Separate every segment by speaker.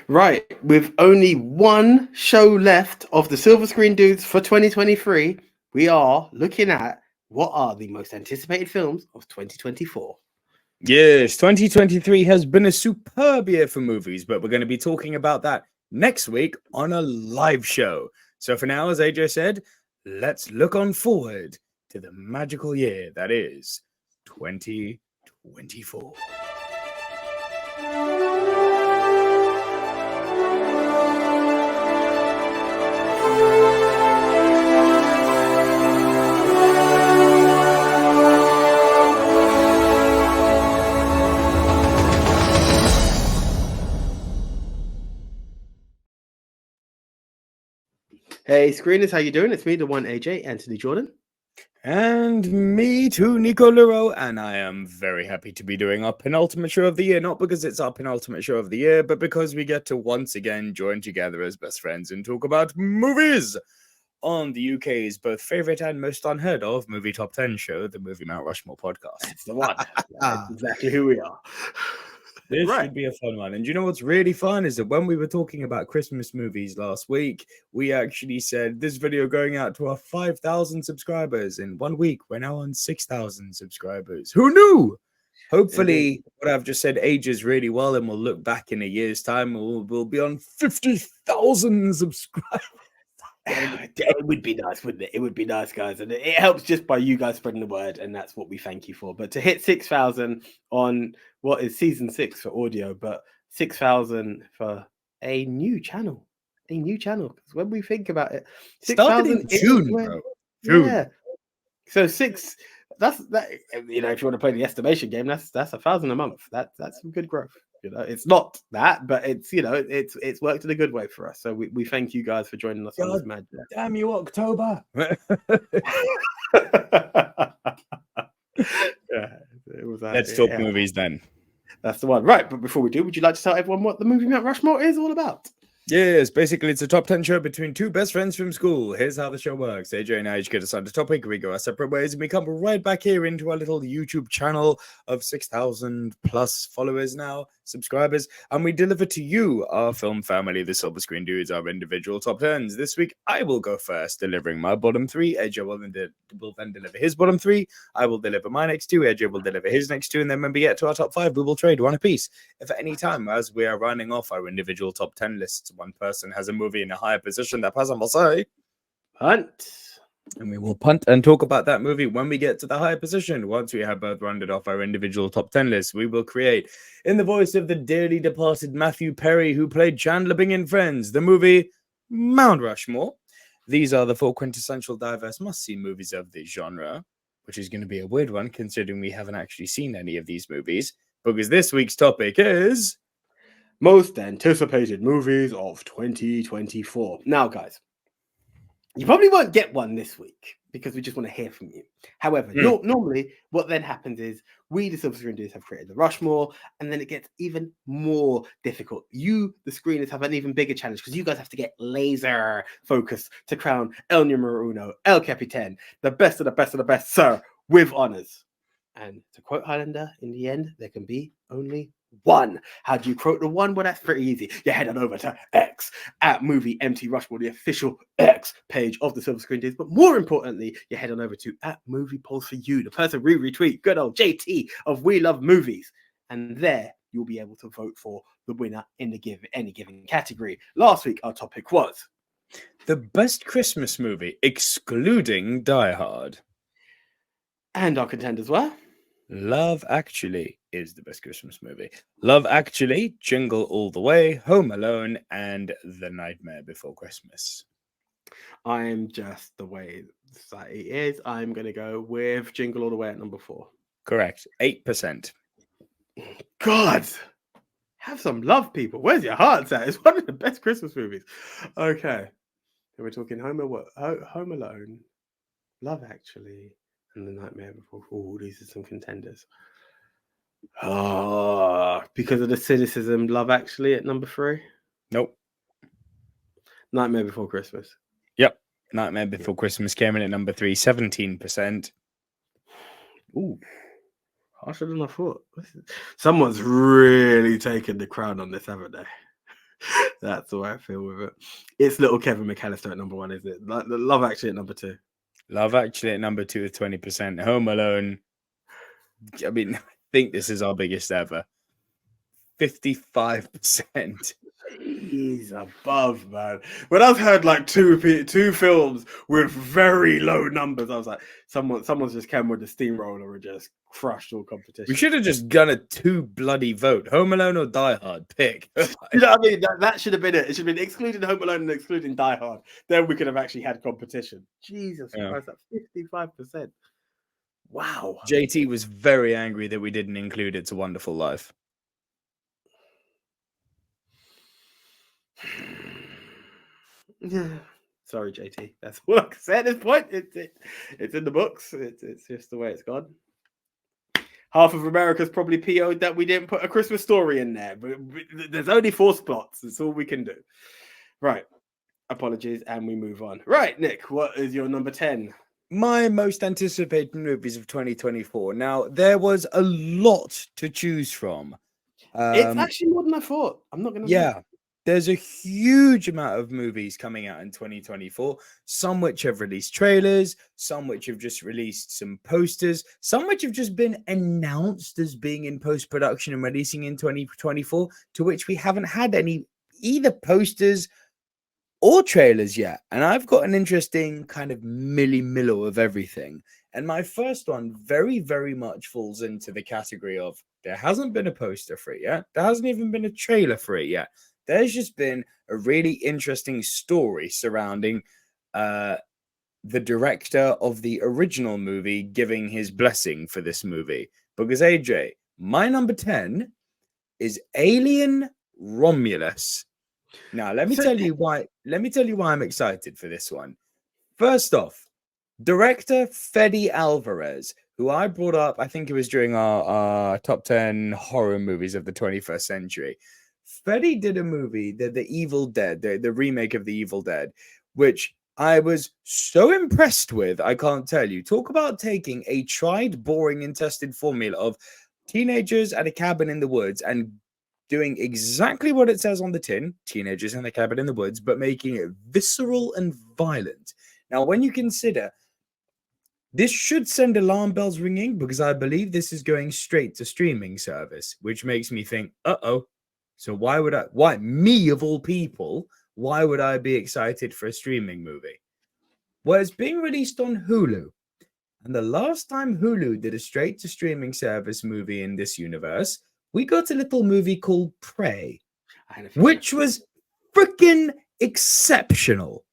Speaker 1: Right, with only one show left of the Silver Screen Dudes for 2023, we are looking at what are the most anticipated films of 2024.
Speaker 2: Yes, 2023 has been a superb year for movies, but we're going to be talking about that next week on a live show. So for now, as AJ said, let's look on forward to the magical year that is 2024.
Speaker 1: Hey, screeners, how you doing? It's me, the one AJ, Anthony Jordan.
Speaker 2: And me too, Nico Lero, and I am very happy to be doing our penultimate show of the year, not because it's our penultimate show of the year, but because we get to once again join together as best friends and talk about movies on the UK's both favourite and most unheard of movie top 10 show, the Movie Mount Rushmore Podcast.
Speaker 1: That's the one. That's exactly who we are.
Speaker 2: This should be a fun one. And you know what's really fun is that when we were talking about Christmas movies last week, we actually said this video going out to our 5,000 subscribers in 1 week. We're now on 6,000 subscribers. Who knew? Hopefully, what I've just said ages really well, and we'll look back in a year's time. We'll be on 50,000 subscribers.
Speaker 1: It would be nice, wouldn't it? It would be nice, guys, and it helps just by you guys spreading the word, and that's what we thank you for. But to hit 6,000 on what is season 6 for audio, but 6,000 for a new channel, because when we think about it,
Speaker 2: 6,000 in June, bro. June.
Speaker 1: Yeah. So that's that. You know, if you want to play the estimation game, that's 1,000 a month. That's some good growth. You know, it's not that, but it's it's worked in a good way for us. So we thank you guys for joining us on this magic.
Speaker 2: Damn you, October!
Speaker 1: Yeah, it was.
Speaker 2: Let's talk movies then.
Speaker 1: That's the one, right? But before we do, would you like to tell everyone what the Movie Mount Rushmore is all about?
Speaker 2: Yes, basically it's a top 10 show between two best friends from school. Here's how the show works. AJ and I each get assigned a topic, we go our separate ways, and we come right back here into our little YouTube channel of 6,000 plus followers now, subscribers, and we deliver to you, our film family, the Silver Screen Dudes, our individual top 10s. This week, I will go first, delivering my bottom 3. AJ will then deliver his bottom 3. I will deliver my next 2. AJ will deliver his next 2, and then when we get to our top 5, we will trade one apiece. If at any time, as we are running off our individual top 10 lists, one person has a movie in a higher position, that person will say
Speaker 1: punt,
Speaker 2: and we will punt and talk about that movie when we get to the higher position. Once we have both rounded off our individual top 10 lists, we will create, in the voice of the dearly departed Matthew Perry, who played Chandler Bing in Friends, the movie Mount Rushmore. These are the 4 quintessential diverse must-see movies of this genre, which is going to be a weird one considering we haven't actually seen any of these movies, because this week's topic is
Speaker 1: most anticipated movies of 2024. Now, guys, you probably won't get one this week because we just want to hear from you. However, normally what then happens is we, the Silver Screen Dudes, have created the Rushmore, and then it gets even more difficult. You, the screeners, have an even bigger challenge because you guys have to get laser focused to crown El Numero Uno, El Capitan, the best of the best of the best, sir, with honors. And to quote Highlander, in the end, there can be only one. How do you quote the one? Well, that's pretty easy. You head on over to X at Movie MT Rushmore, the official X page of the Silver Screen Dudes. But more importantly, you head on over to at Movie Polls for You, the person we retweet, good old JT of We Love Movies. And there you'll be able to vote for the winner in any given category. Last week, our topic was
Speaker 2: the best Christmas movie, excluding Die Hard.
Speaker 1: And our contenders were
Speaker 2: Love Actually is the best Christmas movie. Love Actually, Jingle All the Way, Home Alone, and The Nightmare Before Christmas.
Speaker 1: I'm just the way society is. I'm going to go with Jingle All the Way at number 4.
Speaker 2: Correct. 8%.
Speaker 1: God, have some love, people. Where's your hearts at? It's one of the best Christmas movies. Okay. So we're talking Home Alone, Love Actually, and The Nightmare Before. Oh, these are some contenders. Oh, because of the cynicism, Love Actually at number 3?
Speaker 2: Nope.
Speaker 1: Nightmare Before Christmas.
Speaker 2: Yep. Nightmare Before Christmas came in at number 3, 17%.
Speaker 1: Ooh, harsher than I thought. Someone's really taken the crown on this, haven't they? That's the way I feel with it. It's little Kevin McAllister at number 1, is it? Love Actually at number 2.
Speaker 2: Love Actually at number 2 with 20%. Home Alone. I mean, I think this is our biggest ever. 55%.
Speaker 1: He's above, man. When I've heard like two films with very low numbers, I was like, someone's just come with a steamroller and just crushed all competition.
Speaker 2: We should have just done a 2 bloody vote. Home Alone or Die Hard? Pick.
Speaker 1: You know what I mean? That should have been it. It should have been excluding Home Alone and excluding Die Hard. Then we could have actually had competition. Jesus Christ, that's 55%. Wow.
Speaker 2: JT was very angry that we didn't include It's a Wonderful Life.
Speaker 1: Yeah. Sorry, JT. That's all I can say at this point. It's in the books. It's just the way it's gone. Half of America's probably PO'd that we didn't put A Christmas Story in there, but there's only 4 spots. That's all we can do. Right. Apologies, and we move on. Right, Nick, what is your number 10?
Speaker 2: My most anticipated movies of 2024. Now, there was a lot to choose from.
Speaker 1: It's actually more than I thought. I'm not going to
Speaker 2: lie. There's a huge amount of movies coming out in 2024, some which have released trailers, some which have just released some posters, some which have just been announced as being in post-production and releasing in 2024, to which we haven't had any either posters or trailers yet. And I've got an interesting kind of milli-millo of everything. And my first one very, very much falls into the category of there hasn't been a poster for it yet. There hasn't even been a trailer for it yet. There's just been a really interesting story surrounding the director of the original movie giving his blessing for this movie. Because AJ, my number 10 is Alien Romulus. Now, let me tell you why I'm excited for this one. First off, director Fede Alvarez, who I brought up, I think it was during our top 10 horror movies of the 21st century. Fede did a movie, The Evil Dead, the remake of The Evil Dead, which I was so impressed with, I can't tell you. Talk about taking a tried, boring, and tested formula of teenagers at a cabin in the woods and doing exactly what it says on the tin, teenagers in a cabin in the woods, but making it visceral and violent. Now, when you consider, this should send alarm bells ringing because I believe this is going straight to streaming service, which makes me think, uh-oh. So why me of all people, why would I be excited for a streaming movie? Well, it's being released on Hulu. And the last time Hulu did a straight to streaming service movie in this universe, we got a little movie called Prey, which was freaking exceptional.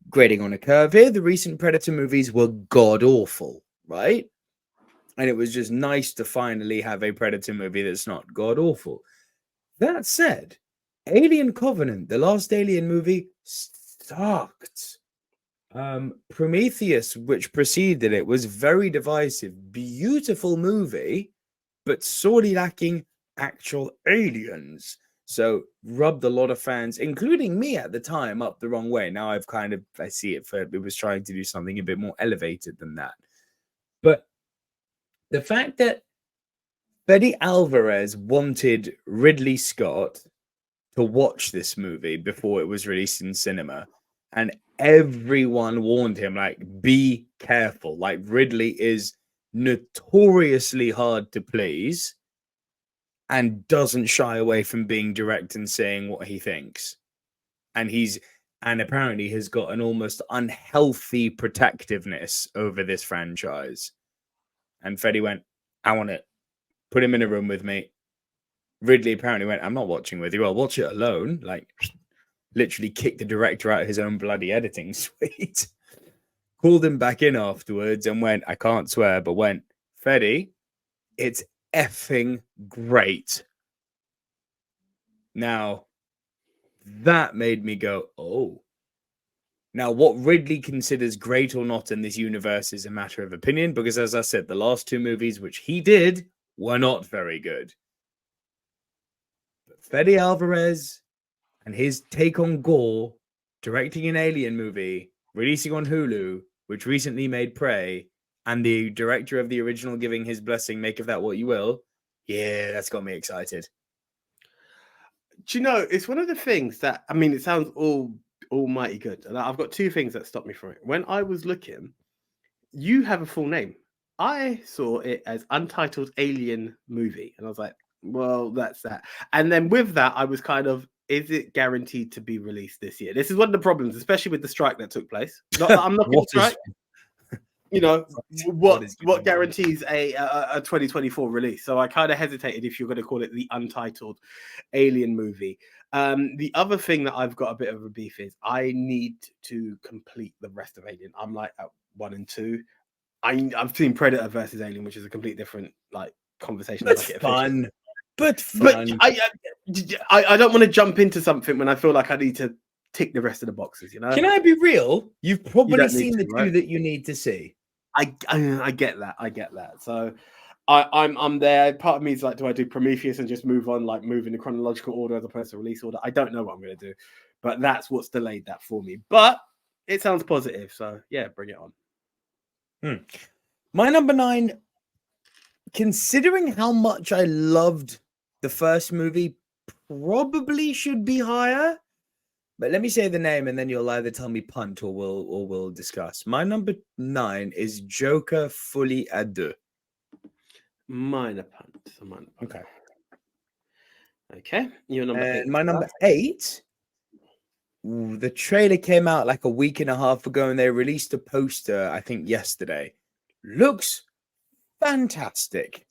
Speaker 2: Grading on a curve here, the recent Predator movies were god-awful, right? And it was just nice to finally have a Predator movie that's not god-awful. That said, Alien Covenant, the last Alien movie, sucked. Prometheus, which preceded it, was very divisive. Beautiful movie, but sorely lacking actual aliens. So rubbed a lot of fans, including me at the time, up the wrong way. Now I see it for it was trying to do something a bit more elevated than that. But the fact that Fede Alvarez wanted Ridley Scott to watch this movie before it was released in cinema, and everyone warned him, like, be careful. Like, Ridley is notoriously hard to please and doesn't shy away from being direct and saying what he thinks. And apparently has got an almost unhealthy protectiveness over this franchise. And Fede went, I want it. Put him in a room with me. Ridley apparently went, I'm not watching with you. I'll watch it alone. Like, literally kicked the director out of his own bloody editing suite. Called him back in afterwards and went, I can't swear, but went, Fede, it's effing great. Now, that made me go, oh. Now, what Ridley considers great or not in this universe is a matter of opinion, because as I said, the last 2 movies which he did were not very good. But Fede Alvarez and his take on gore, directing an Alien movie, releasing on Hulu, which recently made Prey, and the director of the original giving his blessing, make of that what you will. Yeah, that's got me excited.
Speaker 1: Do you know, it's one of the things that, I mean, it sounds almighty good. And I've got two things that stop me from it. When I was looking, you have a full name. I saw it as Untitled Alien Movie. And I was like, well, that's that. And then with that, I was kind of, is it guaranteed to be released this year? This is one of the problems, especially with the strike that took place. Not that I'm knocking the strike. You know, what guarantees a 2024 release? So I kind of hesitated if you're going to call it the Untitled Alien Movie. The other thing that I've got a bit of a beef is I need to complete the rest of Alien. I'm like at 1 and 2. I've seen Predator versus Alien, which is a complete different like conversation.
Speaker 2: But fun.
Speaker 1: But I don't want to jump into something when I feel like I need to tick the rest of the boxes. You know?
Speaker 2: Can I be real? You've probably seen the two that you need to see.
Speaker 1: I get that. I get that. So I'm there. Part of me is like, do I do Prometheus and just move on, like move in the chronological order as opposed to release order? I don't know what I'm going to do, but that's what's delayed that for me. But it sounds positive. So yeah, bring it on.
Speaker 2: My number 9, considering how much I loved the first movie, probably should be higher. But let me say the name, and then you'll either tell me punt or we'll discuss. My number 9 is Joker Folie à Deux.
Speaker 1: Minor punt. Okay. Your number 8.
Speaker 2: My number 8. The trailer came out like a week and a half ago, and they released a poster, I think yesterday. Looks fantastic.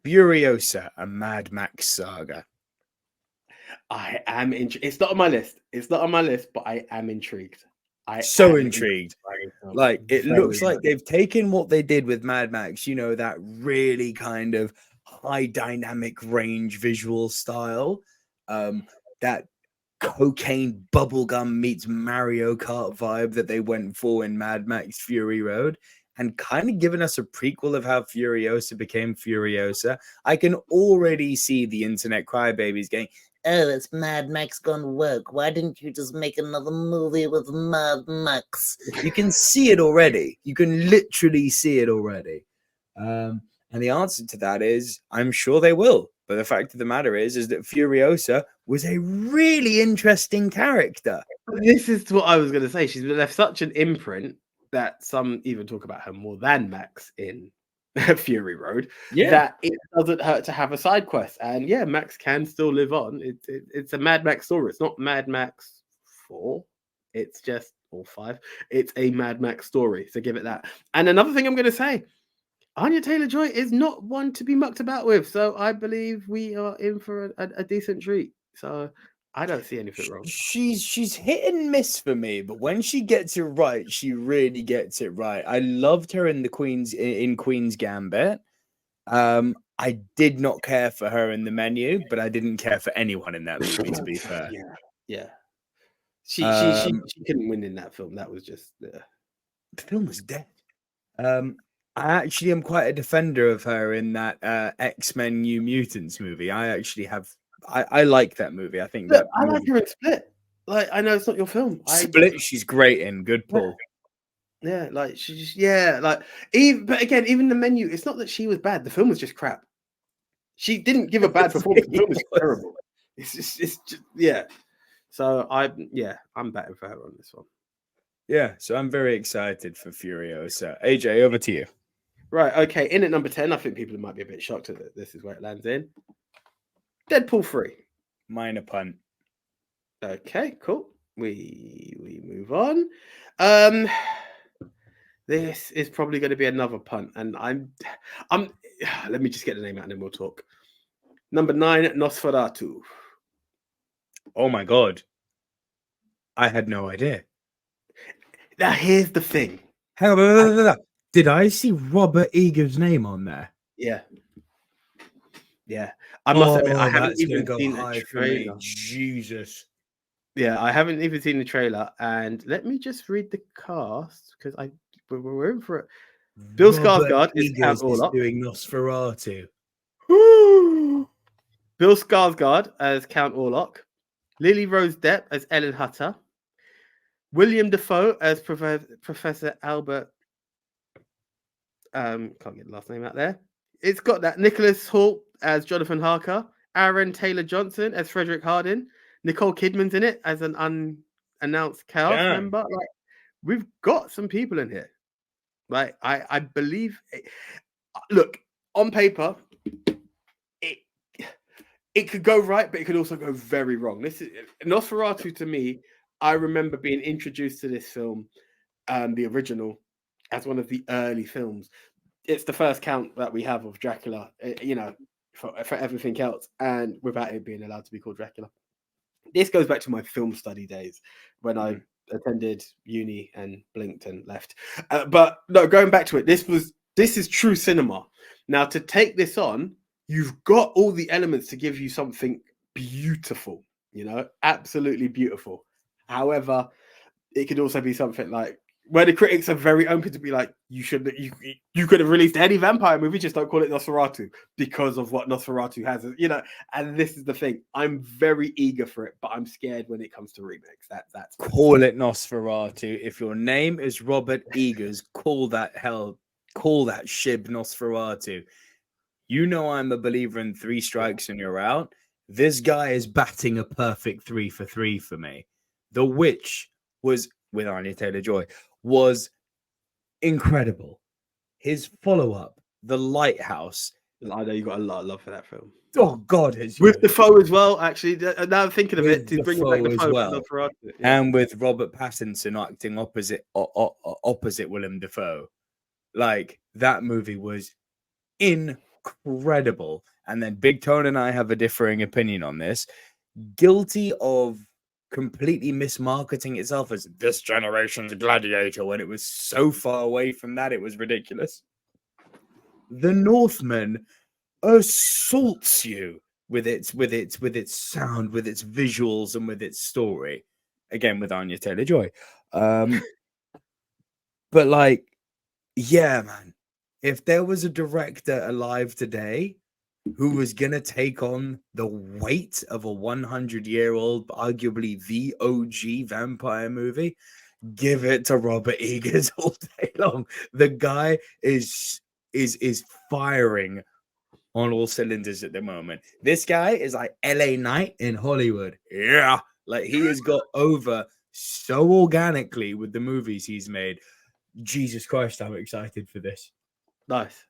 Speaker 2: Furiosa, a Mad Max saga.
Speaker 1: I am intrigued. It's not on my list. But I am intrigued.
Speaker 2: Intrigued. Like, it looks like they've taken what they did with Mad Max, you know, that really kind of high dynamic range visual style, that cocaine bubblegum meets Mario Kart vibe that they went for in Mad Max Fury Road, and kind of given us a prequel of how Furiosa became Furiosa. I can already see the internet crybabies going,
Speaker 3: oh, it's Mad Max gone woke. Why didn't you just make another movie with Mad Max?
Speaker 2: You can see it already. You can literally see it already. And the answer to that is, I'm sure they will. But the fact of the matter is that Furiosa was a really interesting character.
Speaker 1: This is what I was going to say. She's left such an imprint that some even talk about her more than Max in Fury Road, that it doesn't hurt to have a side quest. And yeah, Max can still live on. It's a Mad Max story. It's not Mad Max 4. It's just, or 5. It's a Mad Max story. So give it that. And another thing I'm going to say, Anya Taylor-Joy is not one to be mucked about with. So I believe we are in for a decent treat. So I don't see anything wrong.
Speaker 2: She's hit and miss for me, but when she gets it right, she really gets it right. I loved her in Queen's Gambit. I did not care for her in The Menu, but I didn't care for anyone in that movie, to be fair.
Speaker 1: Yeah. She couldn't win in that film. That was just
Speaker 2: the film was dead. I actually am quite a defender of her in that X-Men New Mutants movie. I like that movie. I think
Speaker 1: I like her in Split. Like, I know it's not your film.
Speaker 2: Split, she's great in. Good pull.
Speaker 1: Yeah, like she just but again, even The Menu, it's not that she was bad. The film was just crap. She didn't give a bad performance. The film was terrible. It's just So I'm betting for her on this one.
Speaker 2: Yeah, so I'm very excited for Furiosa. AJ, over to you.
Speaker 1: Right, okay. In at number 10, I think people might be a bit shocked that this is where it lands in. Deadpool 3.
Speaker 2: Minor punt.
Speaker 1: Okay, cool. We move on. This is probably going to be another punt, and I'm let me just get the name out and then we'll talk. Number 9, Nosferatu.
Speaker 2: Oh my god. I had no idea.
Speaker 1: Now here's the thing.
Speaker 2: Hang on. Did I see Robert Eager's name on there?
Speaker 1: Yeah. I must admit, I haven't even
Speaker 2: seen the trailer. Jesus.
Speaker 1: Yeah, I haven't even seen the trailer. And let me just read the cast because we're in for it. Bill Skarsgård is Count Orlok.
Speaker 2: Doing Nosferatu.
Speaker 1: Bill Skarsgård as Count Orlok. Lily Rose Depp as Ellen Hutter. William Dafoe as Professor Albert. Can't get the last name out there. It's got that Nicholas Hoult as Jonathan Harker, Aaron Taylor Johnson as Frederick Hardin. Nicole Kidman's in it as an unannounced cast member. Like, we've got some people in here. Like, I believe. Look, on paper, it could go right, but it could also go very wrong. This is Nosferatu to me. I remember being introduced to this film, the original, as one of the early films. It's the first count that we have of Dracula, for everything else, and without it being allowed to be called Dracula. This goes back to my film study days when I attended uni and blinked and left. But no, going back to it, this is true cinema. Now, to take this on, you've got all the elements to give you something beautiful, absolutely beautiful. However, it could also be something like where the critics are very open to be like, you could have released any vampire movie, just don't call it Nosferatu because of what Nosferatu has, and this is the thing. I'm very eager for it, but I'm scared when it comes to remakes. That's
Speaker 2: call it Nosferatu. If your name is Robert Eggers, call that shib Nosferatu. I'm a believer in 3 strikes and you're out. This guy is batting a perfect 3 for 3 for me. The Witch was, with Anya Taylor-Joy, was incredible. His follow-up, The Lighthouse.
Speaker 1: I know you got a lot of love for that film.
Speaker 2: Oh God, it's
Speaker 1: with Defoe as well. Actually, now I'm thinking of it, to bring it back
Speaker 2: Defoe
Speaker 1: Defoe
Speaker 2: as well, and with Robert Pattinson acting opposite Willem Dafoe. Like, that movie was incredible. And then Big Tone and I have a differing opinion on this. Guilty of completely mismarketing itself as this generation's Gladiator when it was so far away from that, it was ridiculous. The Northman assaults you with its sound, with its visuals, and with its story. Again, with Anya Taylor-Joy. But like, yeah, man, if there was a director alive today who was going to take on the weight of a 100-year-old, arguably the OG vampire movie, give it to Robert Eggers all day long. The guy is firing on all cylinders at the moment. This guy is like LA Knight in Hollywood. Yeah. Like, he has got over so organically with the movies he's made. Jesus Christ, I'm excited for this.
Speaker 1: Nice.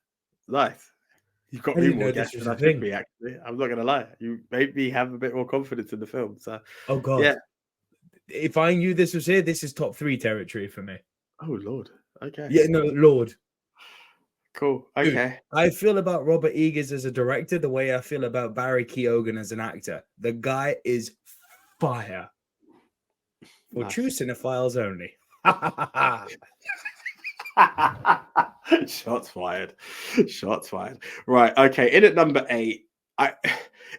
Speaker 1: You've got me more gassed than I should be, actually. I'm not going to lie. You made me have a bit more confidence in the film. So,
Speaker 2: oh, God. Yeah. If I knew this was here, this is top 3 territory for me.
Speaker 1: Oh, Lord. Okay.
Speaker 2: Yeah, no, Lord.
Speaker 1: Cool. Okay.
Speaker 2: Dude, I feel about Robert Eggers as a director the way I feel about Barry Keoghan as an actor. The guy is fire. For true cinephiles only.
Speaker 1: Shots fired. Right. Okay. In at number 8,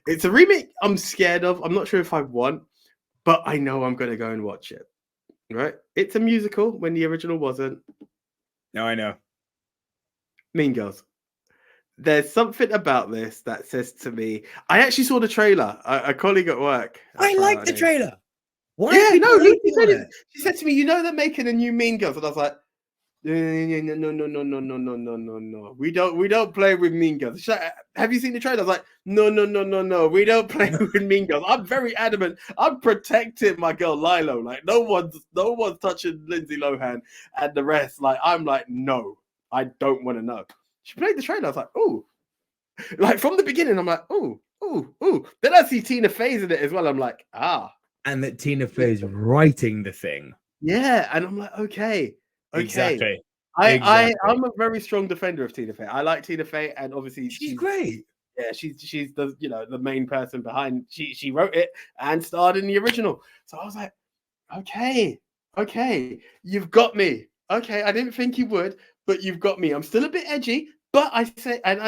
Speaker 1: it's a remake I'm scared of. I'm not sure if I want, but I know I'm going to go and watch it. Right. It's a musical when the original wasn't.
Speaker 2: No, I know.
Speaker 1: Mean Girls. There's something about this that says to me, I actually saw the trailer. A colleague at work.
Speaker 2: I like the trailer.
Speaker 1: Why? Yeah, no, she said to me, they're making a new Mean Girls. And I was like, no. We don't play with Mean Girls. Have you seen the trailer? I was like, no. We don't play with Mean Girls. I'm very adamant. I'm protecting my girl Lilo. Like, no one's touching Lindsay Lohan and the rest. Like, I'm like, no, I don't want to know. She played the trailer. I was like, oh, like from the beginning. I'm like, oh. Then I see Tina Fey's in it as well. I'm like, ah.
Speaker 2: And that Tina Fey's writing the thing.
Speaker 1: Yeah, and I'm like, okay.
Speaker 2: Exactly.
Speaker 1: I'm a very strong defender of Tina Fey. I like Tina Fey, and obviously
Speaker 2: she's great.
Speaker 1: Yeah, she's the the main person behind. She wrote it and starred in the original. So I was like, okay, you've got me. Okay, I didn't think you would, but you've got me. I'm still a bit edgy, but I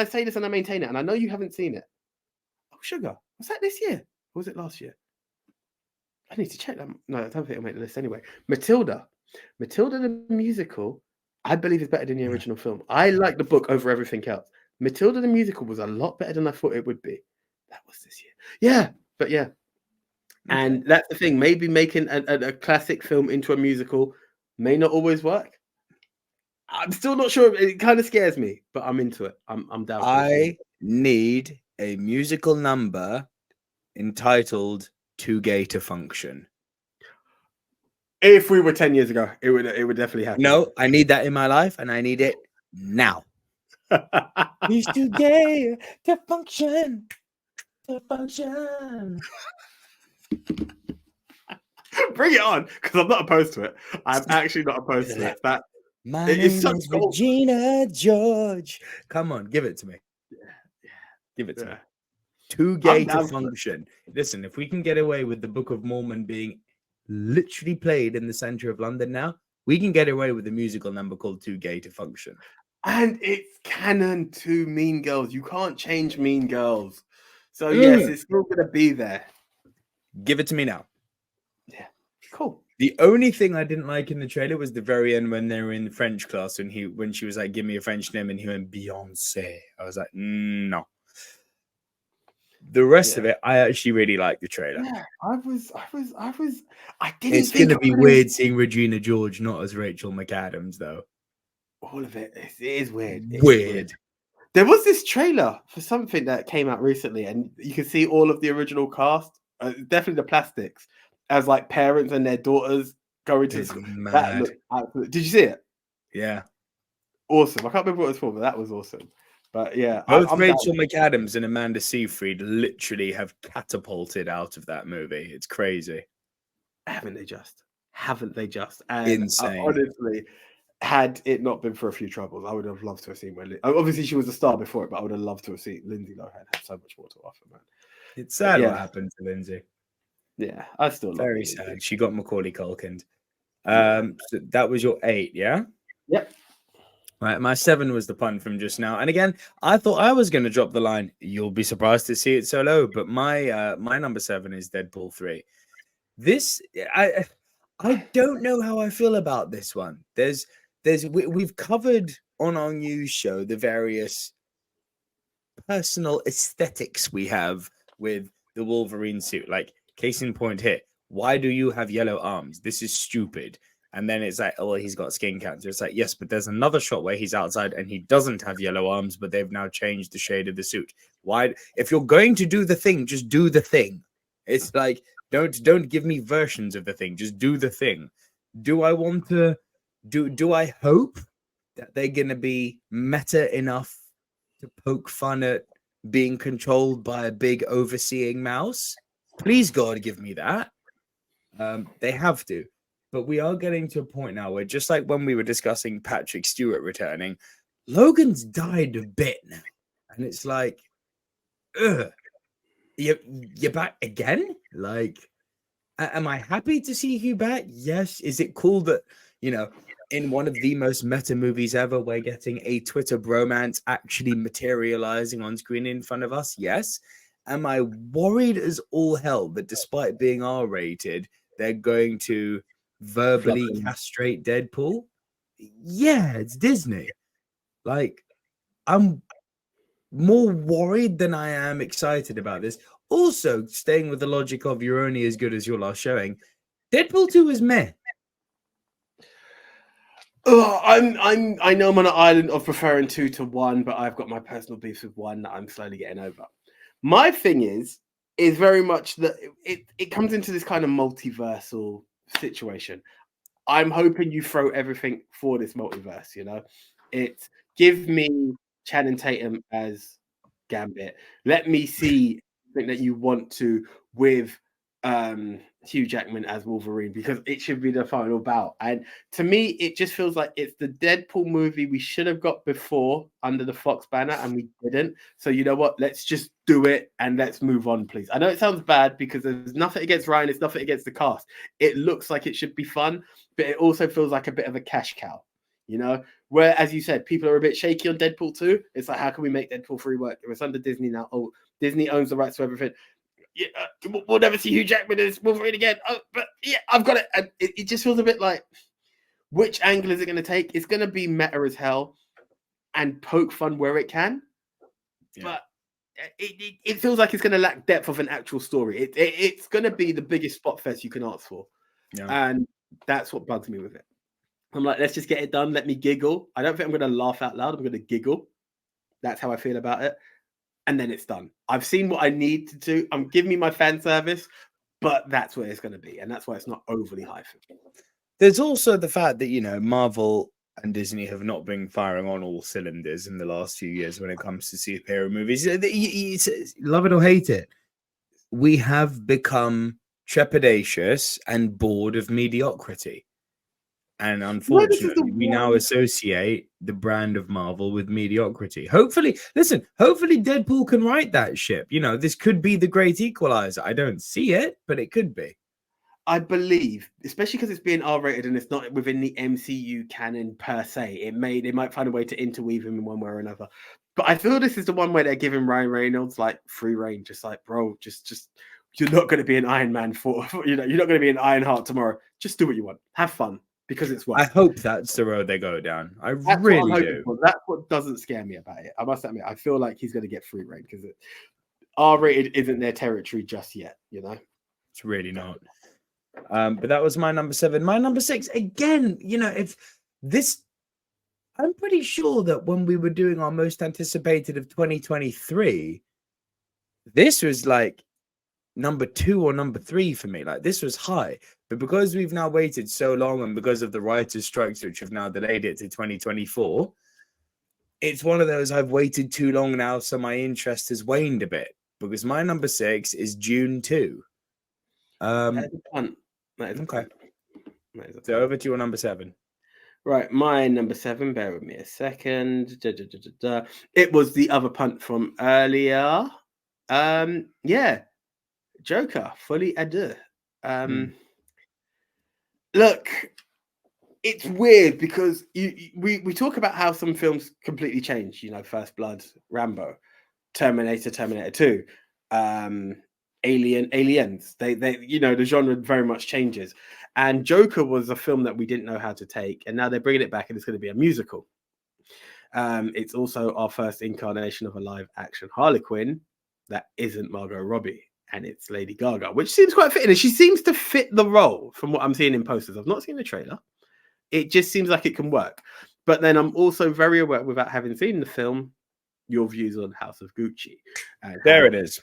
Speaker 1: say this and I maintain it, and I know you haven't seen it. Oh, Sugar, was that this year? Or was it last year? I need to check that. No, I don't think I'll make the list anyway. Matilda the musical, I believe is better than the original film. I like the book over everything else. Matilda the musical was a lot better than I thought it would be. That was this year. Yeah, but yeah. And that's the thing. Maybe making a classic film into a musical may not always work. I'm still not sure. It kind of scares me, but I'm into it. I'm down.
Speaker 2: I need a musical number entitled "Too Gay to Function"?
Speaker 1: If we were 10 years ago, it would definitely happen.
Speaker 2: No, I need that in my life, and I need it now. He's too gay to function. To function.
Speaker 1: Bring it on, because I'm not opposed to it. I'm actually not opposed to it. That
Speaker 2: My
Speaker 1: it's
Speaker 2: name
Speaker 1: such
Speaker 2: is
Speaker 1: gold.
Speaker 2: Regina George. Come on, give it to me. Give it to me. Too gay to function. Listen, if we can get away with the Book of Mormon being literally played in the center of London now, we can get away with a musical number called Too Gay to Function.
Speaker 1: And it's canon to Mean Girls. You can't change Mean Girls. So yes, it's still gonna be there.
Speaker 2: Give it to me now.
Speaker 1: Yeah, cool.
Speaker 2: The only thing I didn't like in the trailer was the very end when they were in the French class when she was like, "Give me a French name," and he went Beyonce. I was like, no. The rest of it, I actually really like the trailer.
Speaker 1: Yeah, I didn't.
Speaker 2: It's gonna be weird seeing Regina George not as Rachel McAdams, though.
Speaker 1: All of it is weird.
Speaker 2: Weird.
Speaker 1: There was this trailer for something that came out recently, and you can see all of the original cast, definitely the plastics, as like parents and their daughters going to school.
Speaker 2: Mad.
Speaker 1: Did you see it?
Speaker 2: Yeah.
Speaker 1: Awesome. I can't remember what it was for, but that was awesome. But yeah,
Speaker 2: both Rachel McAdams and Amanda Seyfried literally have catapulted out of that movie. It's crazy.
Speaker 1: Haven't they just? And
Speaker 2: insane.
Speaker 1: Honestly, had it not been for a few troubles, I would have loved to have seen where. Obviously, she was a star before it, but I would have loved to have seen Lindsay Lohan had so much more to offer, man.
Speaker 2: It's sad what happened to Lindsay.
Speaker 1: Yeah, I still love
Speaker 2: very
Speaker 1: Lindsay.
Speaker 2: sad. She got Macaulay Culkin. So that was your 8, yeah?
Speaker 1: Yep.
Speaker 2: Right, my 7 was the pun from just now, and again, I thought I was going to drop the line. You'll be surprised to see it so low, but my number 7 is Deadpool 3. This I don't know how I feel about this one. We've covered on our news show the various personal aesthetics we have with the Wolverine suit. Like, case in point here, why do you have yellow arms? This is stupid. And then it's like, oh, well, he's got skin cancer. It's like, yes, but there's another shot where he's outside and he doesn't have yellow arms, but they've now changed the shade of the suit. Why? If you're going to do the thing, just do the thing. It's like, don't give me versions of the thing. Just do the thing. Do I want to do I hope that they're going to be meta enough to poke fun at being controlled by a big overseeing mouse? Please, God, give me that. They have to. But we are getting to a point now where, just like when we were discussing Patrick Stewart returning, Logan's died a bit now. And it's like, you're back again? Like, am I happy to see you back? Yes. Is it cool that, in one of the most meta movies ever, we're getting a Twitter bromance actually materializing on screen in front of us? Yes. Am I worried as all hell that despite being R-rated, they're going to verbally castrate Deadpool? Yeah, it's Disney. Like, I'm more worried than I am excited about this. Also, staying with the logic of you're only as good as your last showing, Deadpool 2 is meh.
Speaker 1: I know I'm on an island of preferring 2 to 1, but I've got my personal beefs with 1 that I'm slowly getting over. My thing is very much that it comes into this kind of multiversal situation. I'm hoping you throw everything for this multiverse, It's give me Channing Tatum as Gambit. Let me see something that you want to with Hugh Jackman as Wolverine, because it should be the final bout. And to me, it just feels like it's the Deadpool movie we should have got before under the Fox banner, and we didn't. So you know what? Let's just do it and let's move on, please. I know it sounds bad because there's nothing against Ryan. It's nothing against the cast. It looks like it should be fun, but it also feels like a bit of a cash cow, Where, as you said, people are a bit shaky on Deadpool 2. It's like, how can we make Deadpool 3 work? If it's under Disney now, Disney owns the rights to everything. Yeah, we'll never see Hugh Jackman as Wolverine again. But yeah, I've got it. And it just feels a bit like, which angle is it going to take? It's going to be meta as hell and poke fun where it can. Yeah. But it feels like it's going to lack depth of an actual story. It's going to be the biggest spot fest you can ask for. Yeah. And that's what bugs me with it. I'm like, let's just get it done. Let me giggle. I don't think I'm going to laugh out loud. I'm going to giggle. That's how I feel about it. and then it's done. I've seen what I need to do. I'm giving me my fan service, but that's where it's going to be, and that's why it's not overly high for me.
Speaker 2: There's also the fact that, you know, Marvel and Disney have not been firing on all cylinders in the last few years when it comes to superhero movies. Love it or hate it, we have become trepidatious and bored of mediocrity. And unfortunately, we now associate the brand of Marvel with mediocrity. Hopefully, hopefully Deadpool can right that ship. You know, this could be the great equalizer. I don't see it, but it could be.
Speaker 1: I believe, especially because it's being R-rated and it's not within the MCU canon per se, they might find a way to interweave him in one way or another. But I feel this is the one where they're giving Ryan Reynolds like free reign, just like, bro, just you're not going to be an Iron Man you're not going to be an Ironheart tomorrow. Just do what you want, have fun, because it's work.
Speaker 2: I hope that's the road they go down. That's really do.
Speaker 1: That's what doesn't scare me about it. I must admit, I feel like he's going to get free reign because R-rated isn't their territory just yet. You know,
Speaker 2: it's really not. But that was my number 7. My number 6, again, you know, if this, I'm pretty sure that when we were doing our most anticipated of 2023, this was like number 2 or number 3 for me. Like, this was high. But because we've now waited so long and because of the writers' strikes, which have now delayed it to 2024, it's one of those I've waited too long now, so my interest has waned a bit. Because my number 6 is June 2. Okay. So over to your number 7.
Speaker 1: Right, my number 7. Bear with me a second. It was the other punt from earlier. Yeah, Joker, Folie à deux. Look, it's weird because we talk about how some films completely change. You know, First Blood, Rambo, Terminator 2. Aliens, they you know, the genre very much changes, and Joker was a film that we didn't know how to take, and now they're bringing it back and it's going to be a musical. It's also our first incarnation of a live action Harley Quinn that isn't Margot Robbie, and it's Lady Gaga, which seems quite fitting, and she seems to fit the role from what I'm seeing in posters. I've not seen the trailer. It just seems like it can work. But then I'm also very aware, without having seen the film, your views on House of Gucci.
Speaker 2: There it is.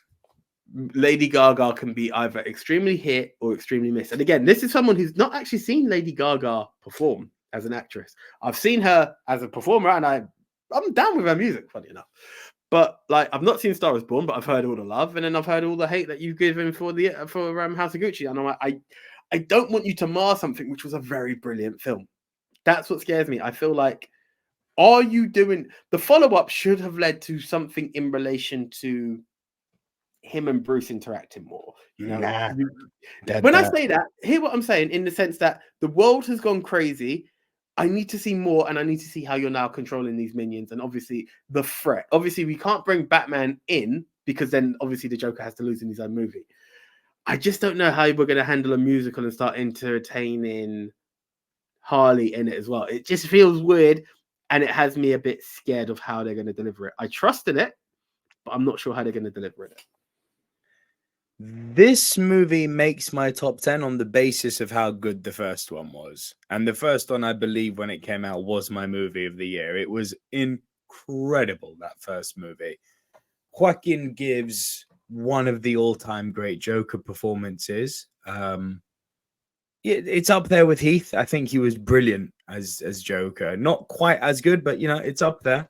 Speaker 1: Lady Gaga can be either extremely hit or extremely miss. And again, this is someone who's not actually seen Lady Gaga perform as an actress. I've seen her as a performer, and I'm down with her music, funny enough. But like, I've not seen Star Is Born, but I've heard all the love, and then I've heard all the hate that you've given for House of Gucci. And I'm like, I don't want you to mar something which was a very brilliant film. That's what scares me. I feel like, are you doing the follow-up should have led to something in relation to him and Bruce interacting more, you know. When I say that, hear what I'm saying, in the sense that the world has gone crazy. I need to see more, and I need to see how you're now controlling these minions, and obviously the threat. Obviously, we can't bring Batman in because then obviously the Joker has to lose in his own movie. I just don't know how we're going to handle a musical and start entertaining Harley in it as well. It just feels weird, and it has me a bit scared of how they're going to deliver it. I trust in it, but I'm not sure how they're going to deliver it.
Speaker 2: This movie makes my top 10 on the basis of how good the first one was. And the first one, I believe, when it came out, was my movie of the year. It was incredible, that first movie. Joaquin gives one of the all-time great Joker performances. It's up there with Heath. I think he was brilliant as Joker. Not quite as good, but, you know, it's up there.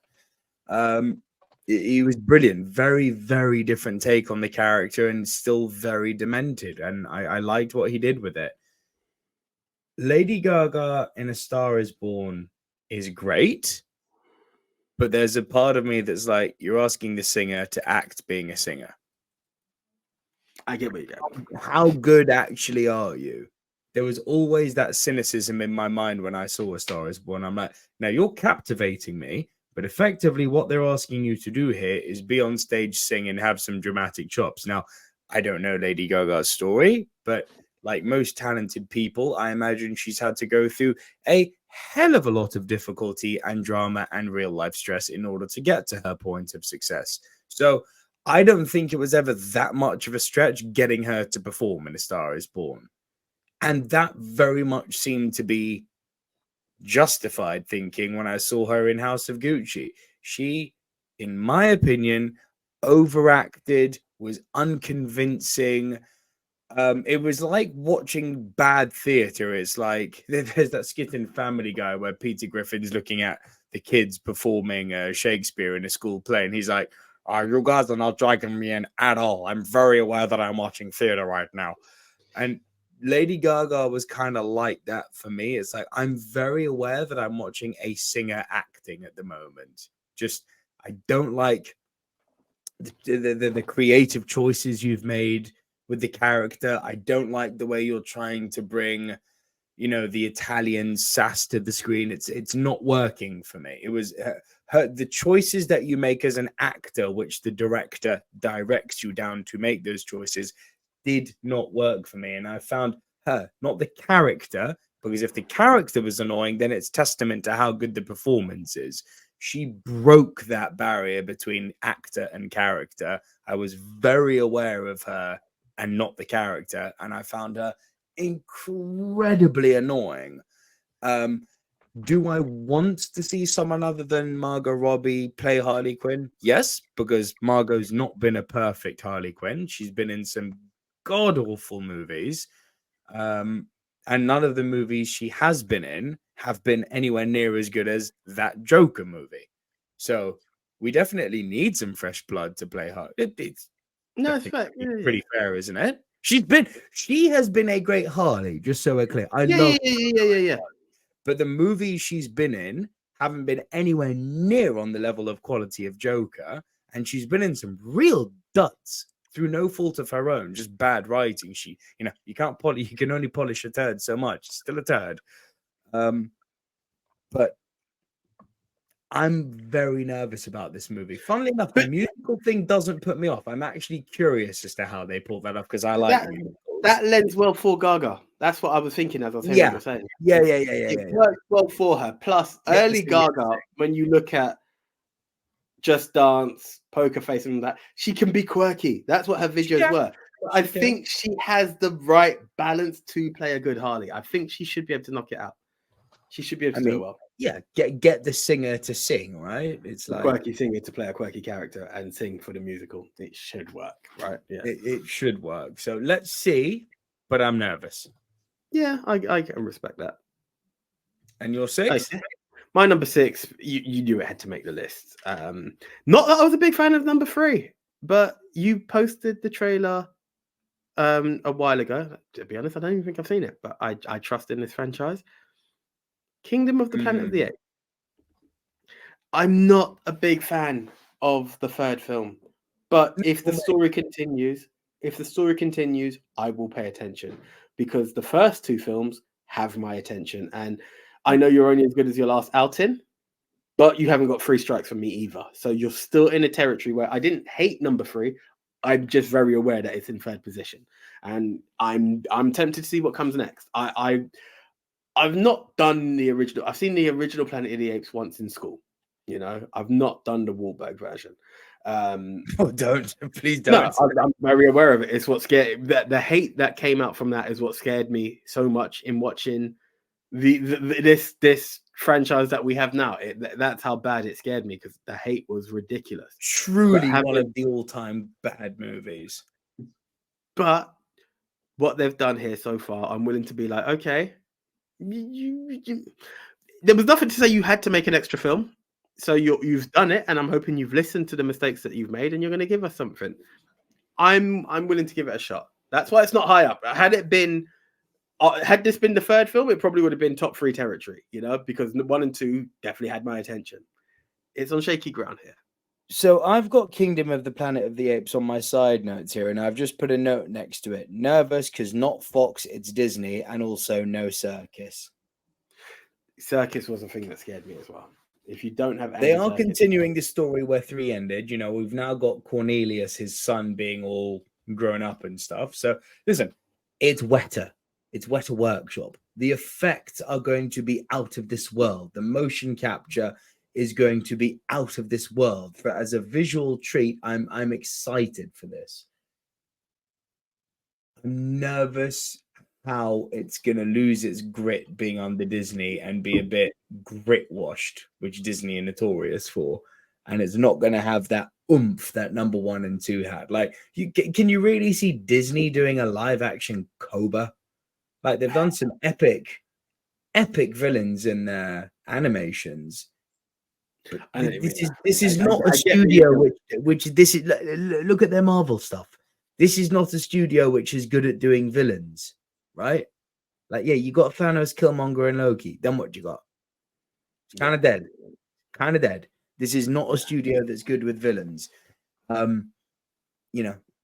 Speaker 2: He was brilliant. Very, very different take on the character and still very demented. And I liked what he did with it. Lady Gaga in A Star Is Born is great. But there's a part of me that's like, you're asking the singer to act being a singer.
Speaker 1: I get what you're going.
Speaker 2: How good actually are you? There was always that cynicism in my mind when I saw A Star Is Born. I'm like, now you're captivating me. But effectively, what they're asking you to do here is be on stage, sing, and have some dramatic chops. Now, I don't know Lady Gaga's story, but like most talented people, I imagine she's had to go through a hell of a lot of difficulty and drama and real-life stress in order to get to her point of success. So I don't think it was ever that much of a stretch getting her to perform in A Star Is Born. And that very much seemed to be justified thinking when I saw her in House of Gucci. She, in my opinion, overacted, was unconvincing. It was like watching bad theater. It's like there's that skit in Family Guy where Peter Griffin's looking at the kids performing Shakespeare in a school play, and he's like, you guys are not dragging me in at all. I'm very aware that I'm watching theater right now. And Lady Gaga was kind of like that for me. It's like, I'm very aware that I'm watching a singer acting at the moment. Just, I don't like the creative choices you've made with the character. I don't like the way you're trying to bring, the Italian sass to the screen. It's not working for me. It was the choices that you make as an actor, which the director directs you down to make those choices, did not work for me. And I found her, not the character, because if the character was annoying, then it's testament to how good the performance is. She broke that barrier between actor and character. I was very aware of her and not the character, and I found her incredibly annoying. Do I want to see someone other than Margot Robbie play Harley Quinn? Yes, because Margot's not been a perfect Harley Quinn. She's been in some god-awful movies. And none of the movies she has been in have been anywhere near as good as that Joker movie. So we definitely need some fresh blood to play Harley. It's
Speaker 1: fair.
Speaker 2: Pretty fair, isn't it? She has been a great Harley, just so we're clear. I love
Speaker 1: yeah.
Speaker 2: But the movies she's been in haven't been anywhere near on the level of quality of Joker. And she's been in some real duds through no fault of her own, just bad writing. You can only polish a turd so much. It's still a turd. But I'm very nervous about this movie. Funnily enough, the musical thing doesn't put me off. I'm actually curious as to how they pulled that off, because I like
Speaker 1: that lends well for Gaga. That's what I was thinking as I was saying what you're saying.
Speaker 2: Yeah.
Speaker 1: It works well for her. Plus, early Gaga, when you look at Just Dance, Poker Face, and that, she can be quirky. That's what her videos were. I think she has the right balance to play a good Harley. I think she should be able to knock it out. She should be able to do it well.
Speaker 2: Yeah, get the singer to sing, right? It's like
Speaker 1: quirky singer to play a quirky character and sing for the musical. It should work, right? Yeah,
Speaker 2: it should work. So let's see. But I'm nervous.
Speaker 1: Yeah, I can respect that.
Speaker 2: And your 6?
Speaker 1: Okay. My number 6, you knew it had to make the list. Not that I was a big fan of number 3, but you posted the trailer a while ago. To be honest, I don't even think I've seen it, but I trust in this franchise. Kingdom of the Planet of the Apes. I'm not a big fan of the third film, but if the story continues, I will pay attention, because the first 2 films have my attention. And I know you're only as good as your last outing, but you haven't got 3 strikes from me either. So you're still in a territory where I didn't hate number 3. I'm just very aware that it's in third position, and I'm tempted to see what comes next. I've not done the original. I've seen the original Planet of the Apes once in school. I've not done the Wahlberg version.
Speaker 2: Please don't.
Speaker 1: No, I'm very aware of it. It's what scared the hate that came out from that is what scared me so much in watching this franchise that we have now. That's how bad it scared me, because the hate was ridiculous.
Speaker 2: Truly one of the all-time bad movies.
Speaker 1: But what they've done here so far, I'm willing to be like, okay. There was nothing to say you had to make an extra film, so you've done it, and I'm hoping you've listened to the mistakes that you've made, and you're going to give us something. I'm willing to give it a shot. That's why it's not high up. Had this been the third film, it probably would have been top 3 territory, because 1 and 2 definitely had my attention. It's on shaky ground here.
Speaker 2: So I've got Kingdom of the Planet of the Apes on my side notes here, and I've just put a note next to it. Nervous because not Fox, it's Disney, and also no circus.
Speaker 1: Circus was a thing that scared me as well. If you don't have,
Speaker 2: they are continuing the story where 3 ended. We've now got Cornelius, his son, being all grown up and stuff. So listen, it's wetter. It's Weta Workshop. The effects are going to be out of this world. The motion capture is going to be out of this world. As a visual treat, I'm excited for this. I'm nervous how it's going to lose its grit being under Disney and be a bit grit washed, which Disney are notorious for. And it's not going to have that oomph that number 1 and 2 had. Like, can you really see Disney doing a live action Cobra? Like, they've done some epic villains in their animations. But this is not a studio which this is. Look at their Marvel stuff. This is not a studio which is good at doing villains, right? Like, yeah, you got Thanos, Killmonger, and Loki. Then what you got? It's kind of dead. Kind of dead. This is not a studio that's good with villains.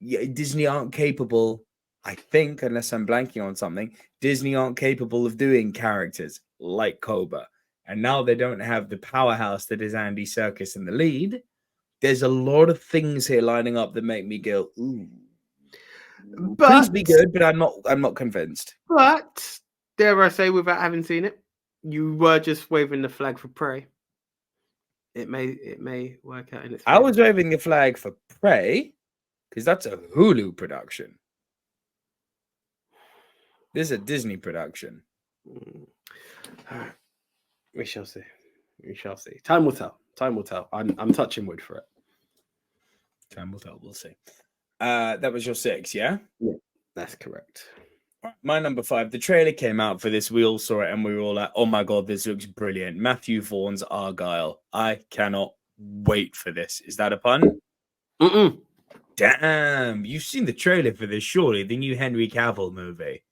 Speaker 2: Disney aren't capable, I think, unless I'm blanking on something, Disney aren't capable of doing characters like Cobra. And now they don't have the powerhouse that is Andy Serkis in the lead. There's a lot of things here lining up that make me go, ooh. Please be good, but I'm not convinced.
Speaker 1: But dare I say, without having seen it, you were just waving the flag for Prey. It may work out in its favor.
Speaker 2: I was waving the flag for Prey because that's a Hulu production. This is a Disney production.
Speaker 1: All right. We shall see. We shall see. Time will tell. Time will tell. I'm touching wood for it.
Speaker 2: Time will tell. We'll see. That was your 6, yeah?
Speaker 1: Yeah, that's correct.
Speaker 2: My number 5. The trailer came out for this. We all saw it, and we were all like, "Oh my god, this looks brilliant!" Matthew Vaughn's Argyle. I cannot wait for this. Is that a pun? Damn, you've seen the trailer for this, surely? The new Henry Cavill movie.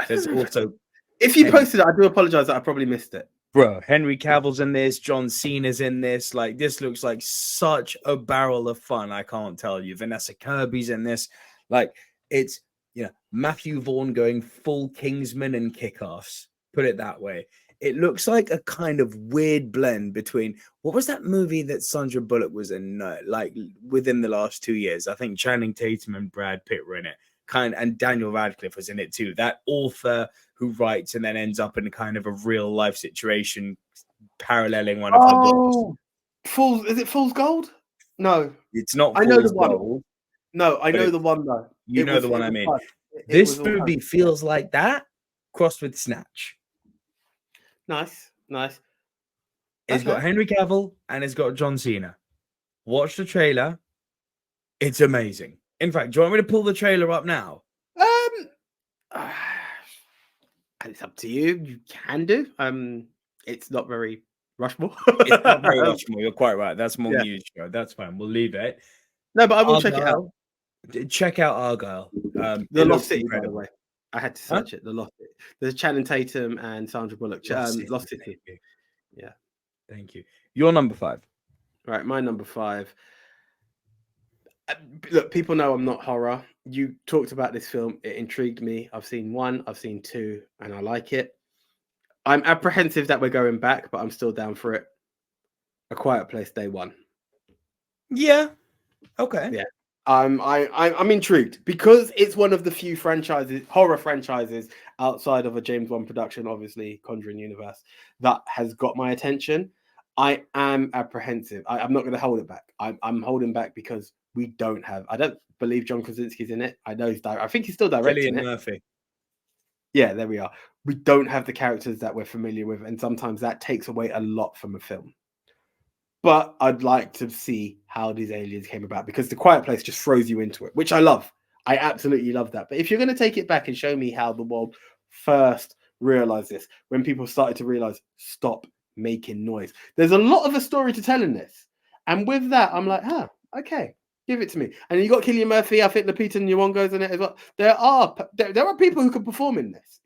Speaker 2: There's also.
Speaker 1: If you posted it, I do apologize that I probably missed it.
Speaker 2: Bro, Henry Cavill's in this. John Cena's in this. Like, this looks like such a barrel of fun. I can't tell you. Vanessa Kirby's in this. Like, it's, Matthew Vaughn going full Kingsman and Kick-Offs. Put it that way. It looks like a kind of weird blend between, what was that movie that Sandra Bullock was in? Like, within the last 2 years. I think Channing Tatum and Brad Pitt were in it. And Daniel Radcliffe was in it too. That author who writes and then ends up in kind of a real life situation paralleling one of her books.
Speaker 1: Is it Fool's Gold? No.
Speaker 2: It's not
Speaker 1: I know the one.
Speaker 2: Gold.
Speaker 1: No, I know the one though.
Speaker 2: You know the one I mean. This movie feels like that crossed with Snatch.
Speaker 1: Nice.
Speaker 2: It's got Henry Cavill and it's got John Cena. Watch the trailer. It's amazing. In fact, do you want me to pull the trailer up now?
Speaker 1: It's up to you. You can do. It's not very Rushmore.
Speaker 2: It's not very Rushmore. You're quite right. That's more news show. That's fine. We'll leave it.
Speaker 1: No, but I will check it out.
Speaker 2: Check out Argyle.
Speaker 1: The Lost City, by the way. I had to search it. The Lost City. There's Channing Tatum and Sandra Bullock. Lost City. Yeah.
Speaker 2: Thank you. Your number 5.
Speaker 1: Right, my number 5. Look, people know I'm not horror. You talked about this film. It intrigued me. I've seen 1, I've seen 2, and I like it. I'm apprehensive that we're going back, but I'm still down for it. A Quiet Place Day 1.
Speaker 2: Yeah. Okay.
Speaker 1: Yeah. I'm intrigued because it's one of the few horror franchises outside of a James Wan production, obviously Conjuring universe, that has got my attention. I am apprehensive. I'm not going to hold it back. I'm holding back because I don't believe John Krasinski's in it. I know I think he's still directing it.
Speaker 2: Murphy.
Speaker 1: Yeah, there we are. We don't have the characters that we're familiar with, and sometimes that takes away a lot from a film. But I'd like to see how these aliens came about because The Quiet Place just throws you into it, which I love. I absolutely love that. But if you're going to take it back and show me how the world first realized this, when people started to realize, stop making noise. There's a lot of a story to tell in this. And with that, I'm like, okay, give it to me. And you got Cillian Murphy, I think Lupita Nyong'o's in it as well. There are people who can perform in this,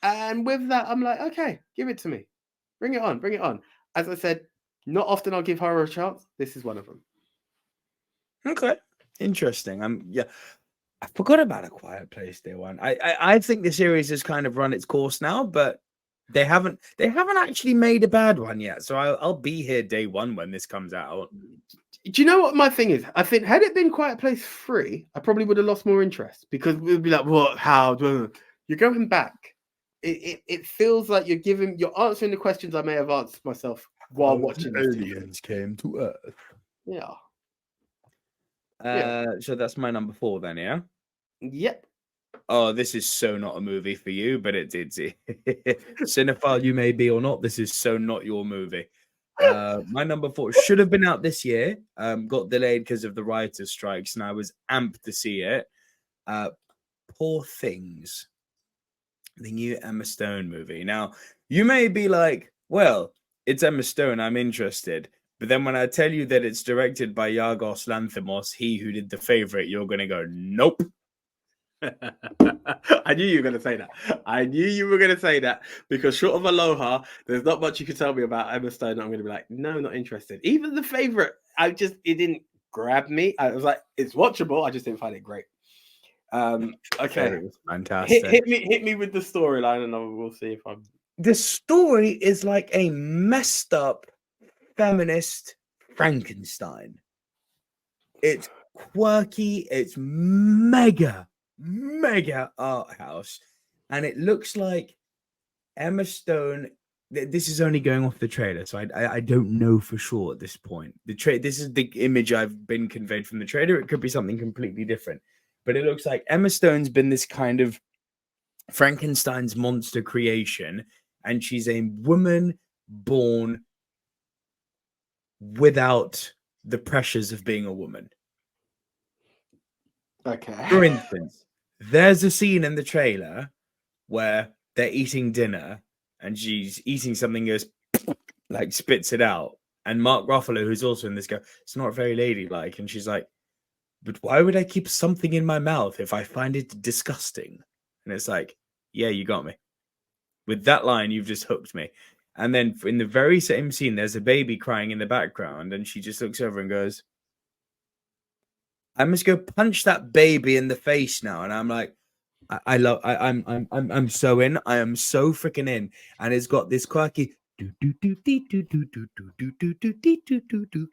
Speaker 1: And with that, I'm like, okay, give it to me. Bring it on. As I said, not often I'll give horror a chance. This is one of them.
Speaker 2: Okay, interesting. I forgot about A Quiet Place Day 1. I think the series has kind of run its course now, but they haven't actually made a bad one yet. So I'll be here day 1 when this comes out.
Speaker 1: Do you know what my thing is? I think had it been Quiet Place 3, I probably would have lost more interest because we'd be like, what? How? You're going back. It feels like you're answering the questions I may have answered myself while watching
Speaker 2: aliens came to Earth.
Speaker 1: Yeah.
Speaker 2: So that's my number 4 then, yeah?
Speaker 1: Yep.
Speaker 2: Oh, this is so not a movie for you, but it's cinephile you may be or not. This is so not your movie. My number 4 should have been out this year. Got delayed because of the writers' strikes, and I was amped to see it. Poor Things, the new Emma Stone movie. Now, you may be like, well, it's Emma Stone, I'm interested. But then when I tell you that it's directed by Yorgos Lanthimos, he who did The Favorite, you're going to go, nope.
Speaker 1: I knew you were going to say that. I knew you were going to say that because short of Aloha, there's not much you can tell me about Emma Stone. I'm going to be like, no, not interested. Even The Favorite, it didn't grab me. I was like, it's watchable. I just didn't find it great. Okay,
Speaker 2: It was fantastic.
Speaker 1: hit me with the storyline, and we'll see if I'm.
Speaker 2: The story is like a messed up feminist Frankenstein. It's quirky. It's mega art house, and it looks like Emma Stone. This is only going off the trailer, so I don't know for sure at this point. This is the image I've been conveyed from the trailer. It could be something completely different, but it looks like Emma Stone's been this kind of Frankenstein's monster creation, and she's a woman born without the pressures of being a woman.
Speaker 1: Okay.
Speaker 2: For instance, there's a scene in the trailer where they're eating dinner and she's eating something, goes like spits it out. And Mark Ruffalo, who's also in this, goes, it's not very ladylike. And she's like, but why would I keep something in my mouth if I find it disgusting? And it's like, yeah, you got me. With that line, you've just hooked me. And then in the very same scene, there's a baby crying in the background, and she just looks over and goes, I must go punch that baby in the face now. And I'm like, I'm so in. I am so freaking in. And it's got this quirky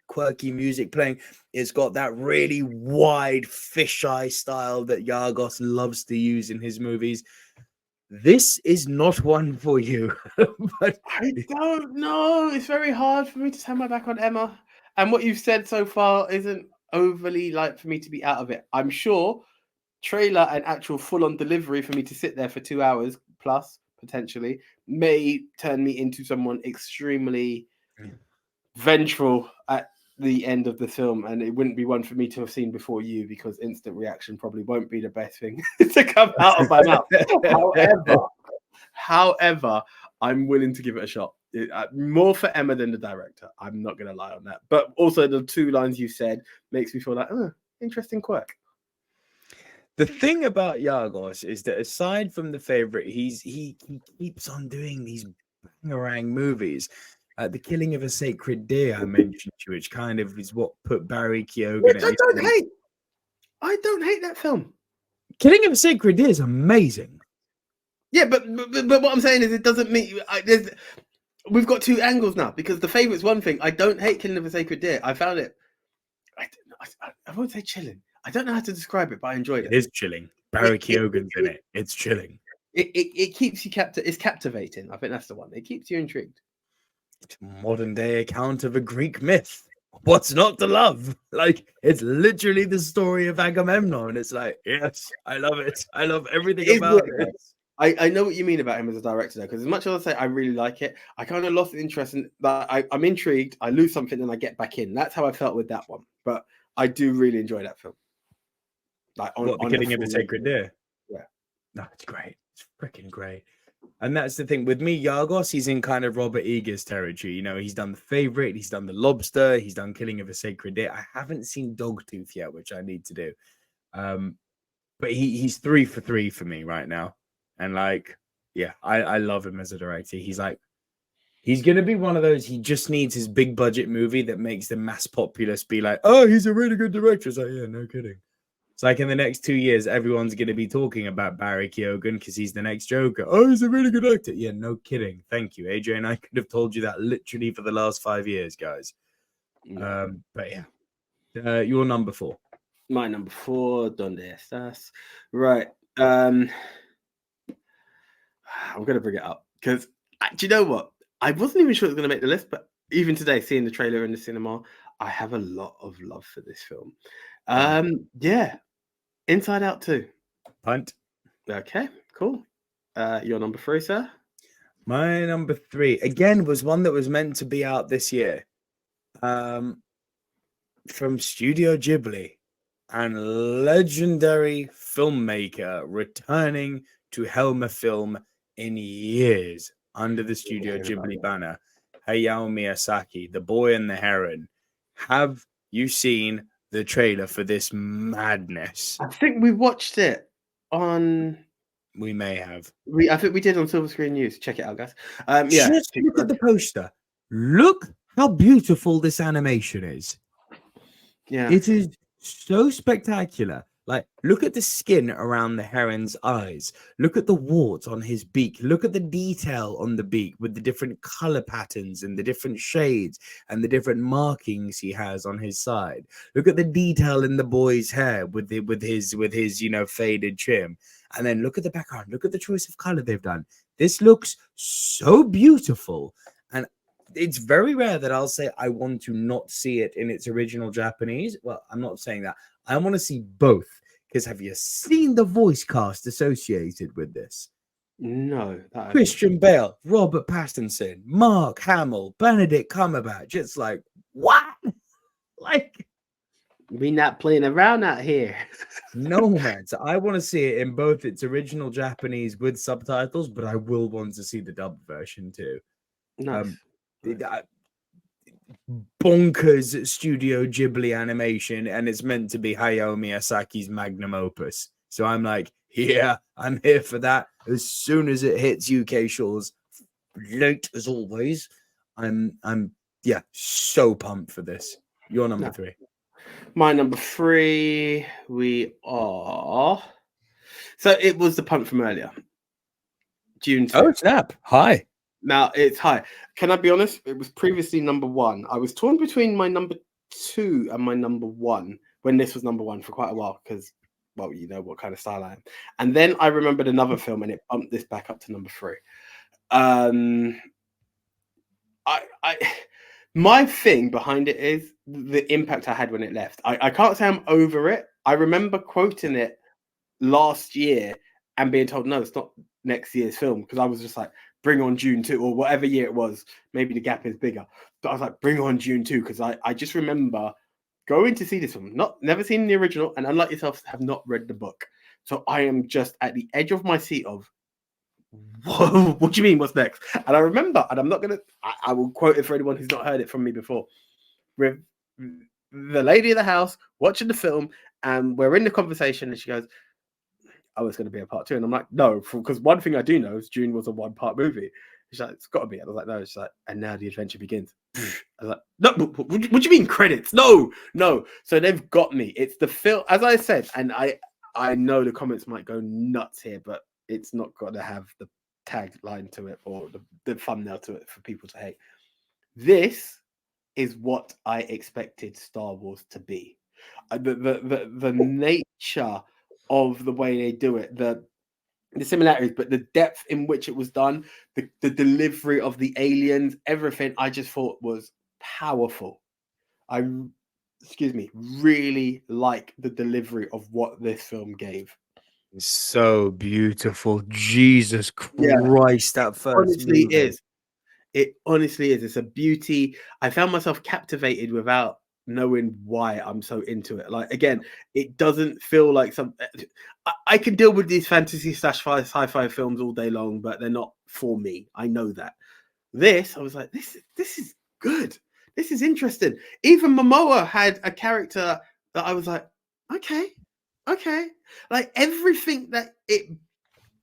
Speaker 2: quirky music playing. It's got that really wide fisheye style that Yorgos loves to use in his movies. This is not one for you.
Speaker 1: But I don't know. It's very hard for me to turn my back on Emma. And what you've said so far isn't overly like for me to be out of it. I'm sure trailer and actual full-on delivery for me to sit there for 2 hours plus potentially may turn me into someone extremely vengeful at the end of the film, and it wouldn't be one for me to have seen before you because instant reaction probably won't be the best thing to come out of my mouth. However, I'm willing to give it a shot. More for Emma than the director. I'm not going to lie on that. But also the 2 lines you said makes me feel like, interesting quirk.
Speaker 2: The thing about Yorgos is that aside from The Favorite, he keeps on doing these bangarang movies. The Killing of a Sacred Deer I mentioned to you, which kind of is what put Barry Keoghan.
Speaker 1: Which I don't hate that film.
Speaker 2: Killing of a Sacred Deer is amazing.
Speaker 1: Yeah, but what I'm saying is it doesn't mean we've got 2 angles now because The Favorite's one thing. I don't hate Killing of a Sacred Deer. I found it. I won't say chilling. I don't know how to describe it, but I enjoyed it.
Speaker 2: It is chilling. Barry Keoghan's in it. It's chilling.
Speaker 1: It keeps you It's captivating. I think that's the one. It keeps you intrigued.
Speaker 2: It's a modern day account of a Greek myth. What's not to love? Like, it's literally the story of Agamemnon. It's like, yes, I love it. I love everything about it.
Speaker 1: I know what you mean about him as a director, though, because as much as I say I really like it, I kind of lost interest in that. I'm intrigued. I lose something, and I get back in. That's how I felt with that one. But I do really enjoy that film. Like
Speaker 2: The Killing of a Sacred Deer.
Speaker 1: Yeah,
Speaker 2: no, it's great. It's freaking great. And that's the thing with me, Yorgos. He's in kind of Robert Eggers territory. You know, he's done The Favorite, he's done The Lobster, he's done Killing of a Sacred Deer. I haven't seen Dogtooth yet, which I need to do. But he's 3 for 3 for me right now. And like, yeah, I love him as a director. He's going to be one of those, he just needs his big budget movie that makes the mass populace be like, oh, he's a really good director. It's like, yeah, no kidding. It's like in the next 2 years, everyone's going to be talking about Barry Keoghan because he's the next Joker. Oh, he's a really good actor. Yeah, no kidding. Thank you. AJ and I could have told you that literally for the last 5 years, guys. But yeah, your number 4.
Speaker 1: My number 4, Donde Estás? Right. I'm going to bring it up because do you know what? I wasn't even sure it was going to make the list, but even today, seeing the trailer in the cinema, I have a lot of love for this film. Yeah, Inside Out 2.
Speaker 2: Punt.
Speaker 1: Okay, cool. Your number 3, sir?
Speaker 2: My number 3 again was one that was meant to be out this year. From Studio Ghibli, and legendary filmmaker returning to helm a film in years under the Studio Ghibli banner, Hayao Miyazaki, The Boy and the Heron. Have you seen the trailer for this madness?
Speaker 1: I think we watched it on.
Speaker 2: We may have.
Speaker 1: I think we did on Silver Screen News. Check it out, guys. Yeah.
Speaker 2: Just look at the poster. Look how beautiful this animation is.
Speaker 1: Yeah.
Speaker 2: It is so spectacular. Like, look at the skin around the heron's eyes. Look at the warts on his beak. Look at the detail on the beak with the different color patterns and the different shades and the different markings he has on his side. Look at the detail in the boy's hair with his faded trim. And then look at the background. Look at the choice of color they've done. This looks so beautiful. And it's very rare that I'll say I want to not see it in its original Japanese. Well, I'm not saying that. I want to see both. Because have you seen the voice cast associated with this?
Speaker 1: No.
Speaker 2: Christian Bale, Robert Pattinson, Mark Hamill, Benedict Cumberbatch. It's like, what? Like,
Speaker 1: we not playing around out here.
Speaker 2: No, man. So I want to see it in both its original Japanese with subtitles, but I will want to see the dubbed version too.
Speaker 1: Nice.
Speaker 2: Bonkers Studio Ghibli animation, and it's meant to be Hayao Miyazaki's magnum opus. So I'm like, yeah, I'm here for that. As soon as it hits UK shores, late as always. I'm so pumped for this. Your number 3.
Speaker 1: My number 3, we are. So it was the punt from earlier. June 2.
Speaker 2: Oh, snap. Hi.
Speaker 1: Now it's high. Can I be honest? It was previously number 1. I was torn between my number 2 and my number 1 when this was number 1 for quite a while because, well, you know what kind of style I am. And then I remembered another film and it bumped this back up to number 3. My thing behind it is the impact I had when it left. I can't say I'm over it. I remember quoting it last year and being told, no, it's not next year's film because I was just like, bring on June 2 or whatever year it was. Maybe the gap is bigger. But I was like, bring on June 2 because I just remember going to see this film, never seen the original, and unlike yourself, have not read the book. So I am just at the edge of my seat of, whoa, what do you mean? What's next? And I remember, and I'm not going to, I will quote it for anyone who's not heard it from me before. With the lady of the house watching the film, and we're in the conversation, and she goes, oh, it's going to be a part 2. And I'm like, no, because one thing I do know is June was a 1-part movie. She's like, it's got to be. And I was like, no. She's like, and now the adventure begins. I was like, no, what do you mean credits? No. So they've got me. It's the film, as I said, and I know the comments might go nuts here, but it's not got to have the tagline to it or the thumbnail to it for people to hate. This is what I expected Star Wars to be. The nature of the way they do it, the similarities, but the depth in which it was done, the delivery of the aliens, everything I just thought was powerful. I really like the delivery of what this film gave.
Speaker 2: So beautiful. Jesus Christ, that first
Speaker 1: honestly
Speaker 2: movie.
Speaker 1: is. It honestly is. It's a beauty. I found myself captivated without knowing why I'm so into it. Like, again, it doesn't feel like some. I can deal with these fantasy / sci-fi films all day long, but they're not for me. I know that. This, I was like, this is good. This is interesting. Even Momoa had a character that I was like, okay. Like everything that it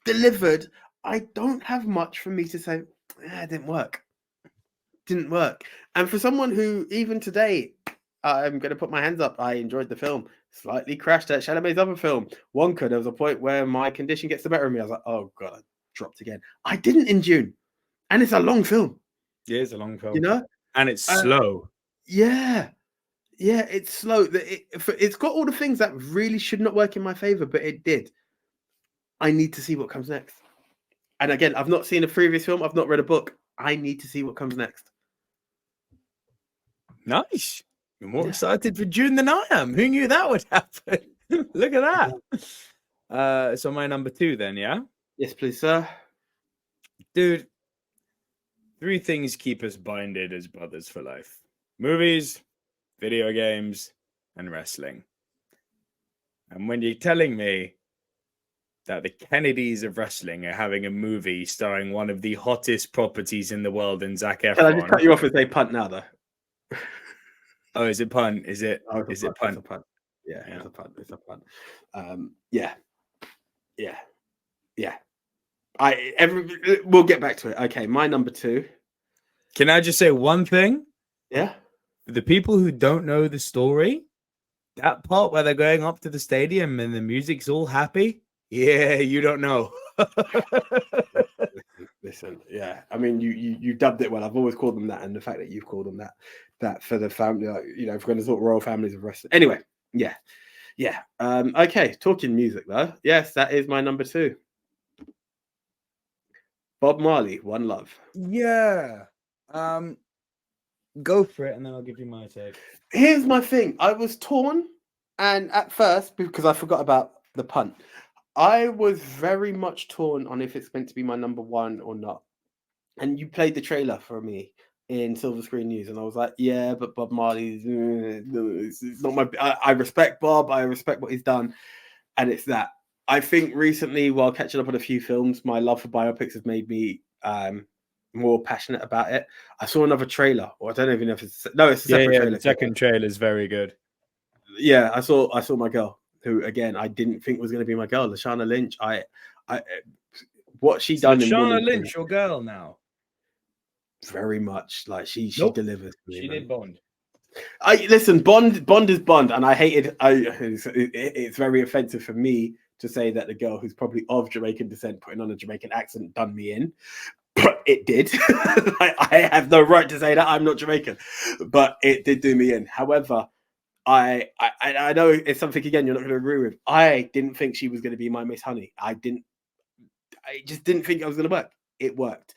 Speaker 1: delivered, I don't have much for me to say, it didn't work. And for someone who, even today, I'm going to put my hands up, I enjoyed the film. Slightly crashed at Chalamet's other film, Wonka. There was a point where my condition gets the better of me. I was like, oh God, I dropped again. I didn't in June. And it's a long film.
Speaker 2: Yeah, it's a long film.
Speaker 1: You know?
Speaker 2: And it's slow.
Speaker 1: Yeah, it's slow. It's got all the things that really should not work in my favor, but it did. I need to see what comes next. And again, I've not seen a previous film. I've not read a book. I need to see what comes next.
Speaker 2: Nice. You're more excited for June than I am. Who knew that would happen? Look at that. So my number 2 then, yeah?
Speaker 1: Yes, please, sir.
Speaker 2: Dude, Three things keep us binded as brothers for life: movies, video games, and wrestling. And when you're telling me that the Kennedys of wrestling are having a movie starring one of the hottest properties in the world in Zac Efron.
Speaker 1: Can I just cut you off and say punt now, though?
Speaker 2: Oh, is it punt? Is it?
Speaker 1: Oh,
Speaker 2: Is it punt?
Speaker 1: It's a punt. Yeah,
Speaker 2: Yeah.
Speaker 1: it's a punt. It's a punt. Yeah. We'll get back to it. Okay, my number 2.
Speaker 2: Can I just say one thing?
Speaker 1: Yeah.
Speaker 2: For the people who don't know the story, that part where they're going up to the stadium and the music's all happy, yeah, you don't know.
Speaker 1: Listen, yeah. I mean, you dubbed it well. I've always called them that, and the fact that you've called them that for the family, like, if we're going to talk royal families of wrestling. Anyway, yeah. Okay, talking music though. Yes, that is my number 2. Bob Marley, One Love.
Speaker 2: Yeah. Go for it, and then I'll give you my take.
Speaker 1: Here's my thing. I was torn, and at first, because I forgot about the punt, I was very much torn on if it's meant to be my number 1 or not. And you played the trailer for me in Silver Screen News, and I was like, yeah, but Bob Marley's it's not my. I respect Bob. I respect what he's done, and it's that. I think recently, while catching up on a few films, my love for biopics has made me more passionate about it. I saw another trailer, or I don't even know if it's a separate trailer.
Speaker 2: The second trailer is very good.
Speaker 1: Yeah, I saw my girl, who again I didn't think was going to be my girl, Lashana Lynch. What she done in
Speaker 2: Lashana Lynch, your girl now.
Speaker 1: Very much like she delivers.
Speaker 2: She did Bond.
Speaker 1: Listen, Bond is Bond, and I hated. It's very offensive for me to say that the girl who's probably of Jamaican descent putting on a Jamaican accent done me in. But it did. I have no right to say that. I'm not Jamaican, but it did do me in. However, I know it's something again you're not going to agree with. I didn't think she was going to be my Miss Honey. I just didn't think it was going to work. It worked.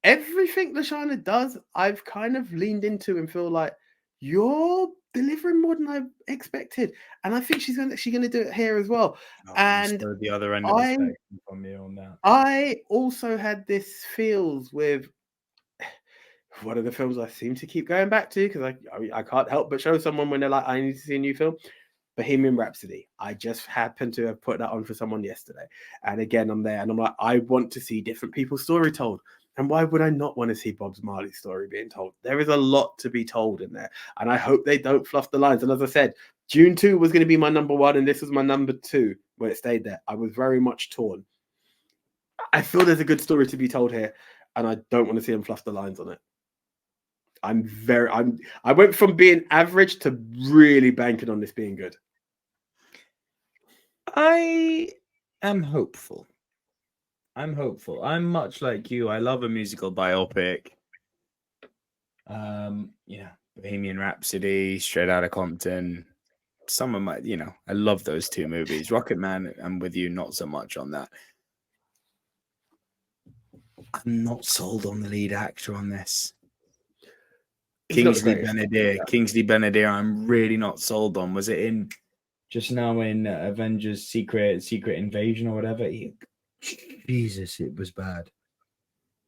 Speaker 1: Everything Lashana does, I've kind of leaned into and feel like you're delivering more than I expected, and I think she's going to do it here as well. And
Speaker 2: the other end of the spectrum from me on that.
Speaker 1: I also had this feels with one of the films I seem to keep going back to because I can't help but show someone when they're like, I need to see a new film. Bohemian Rhapsody. I just happened to have put that on for someone yesterday, and again I'm there, and I'm like, I want to see different people's story told. And why would I not want to see Bob Marley's story being told? There is a lot to be told in there. And I hope they don't fluff the lines. And as I said, June 2 was going to be my number 1. And this was my number 2 where it stayed there. I was very much torn. I feel there's a good story to be told here. And I don't want to see them fluff the lines on it. I went from being average to really banking on this being good.
Speaker 2: I am hopeful. I'm much like you. I love a musical biopic. Bohemian Rhapsody, Straight Outta Compton. Some of my, I love those 2 movies. Rocket Man, I'm with you, not so much on that. I'm not sold on the lead actor on this. Kingsley Benedict, I'm really not sold on. Was it just now in Avengers Secret Invasion or whatever? Jesus, it was bad.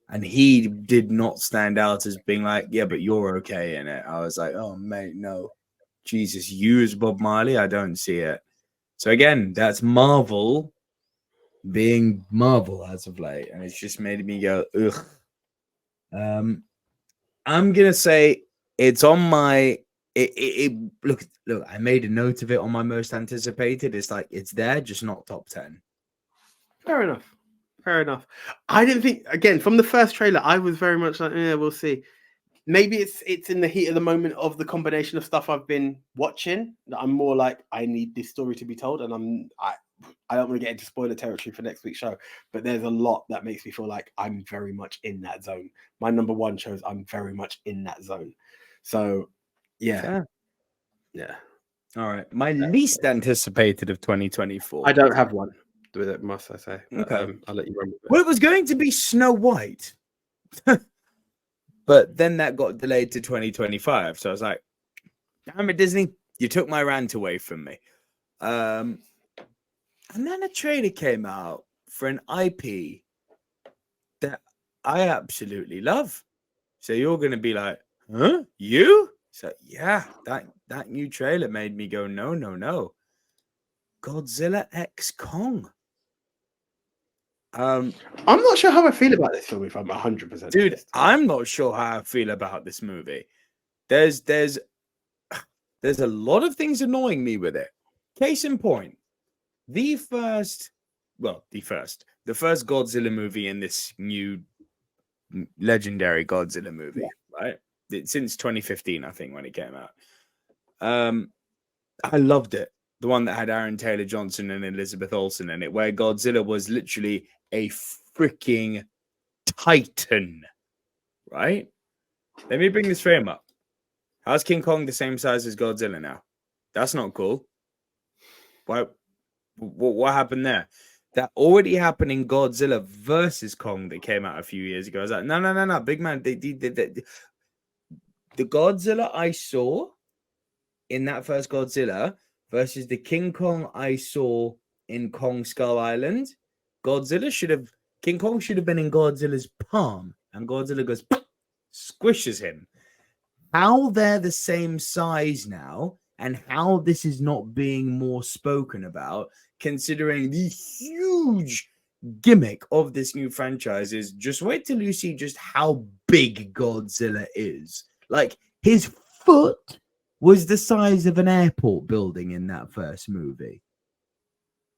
Speaker 2: And he did not stand out as being like, yeah, but you're okay in it. I was like, oh, mate, no. Jesus, you as Bob Marley, I don't see it. So again, that's Marvel being Marvel as of late. And it's just made me go, ugh. I'm going to say it's on my... Look, I made a note of it on my most anticipated. It's like, it's there, just not top 10.
Speaker 1: Fair enough. I didn't think, again, from the first trailer, I was very much like, yeah, we'll see. Maybe it's in the heat of the moment of the combination of stuff I've been watching that I'm more like, I need this story to be told. And I don't want to get into spoiler territory for next week's show, but there's a lot that makes me feel like I'm very much in that zone. My number 1 shows I'm very much in that zone. So, yeah.
Speaker 2: Fair.
Speaker 1: Yeah.
Speaker 2: All right. My least anticipated of 2024.
Speaker 1: I don't have one. With it, must I say?
Speaker 2: Okay.
Speaker 1: I'll let you run with it.
Speaker 2: Well, it was going to be Snow White, but then that got delayed to 2025. So I was like, "Damn it, Disney! You took my rant away from me." And then a trailer came out for an IP that I absolutely love. So you're going to be like, huh? You? So yeah, that new trailer made me go, no. Godzilla X Kong.
Speaker 1: I'm not sure how I feel about this film, if I'm 100%
Speaker 2: Dude,
Speaker 1: honest.
Speaker 2: I'm not sure how I feel about this movie. There's a lot of things annoying me with it. Case in point, the first Godzilla movie in this new legendary Godzilla movie, right? Since 2015, I think, when it came out. I loved it. The one that had Aaron Taylor Johnson and Elizabeth Olsen in it, where Godzilla was literally a freaking titan, right? Let me bring this frame up. How's King Kong the same size as Godzilla now? That's not cool. Why? What happened there? That already happened in Godzilla versus Kong that came out a few years ago. I was like, no, big man. The Godzilla I saw in that first Godzilla versus the King Kong I saw in Kong Skull Island, King Kong should have been in Godzilla's palm, and Godzilla goes squishes him. How they're the same size now, and how this is not being more spoken about, considering the huge gimmick of this new franchise, is just wait till you see just how big Godzilla is. Like, his foot was the size of an airport building in that first movie.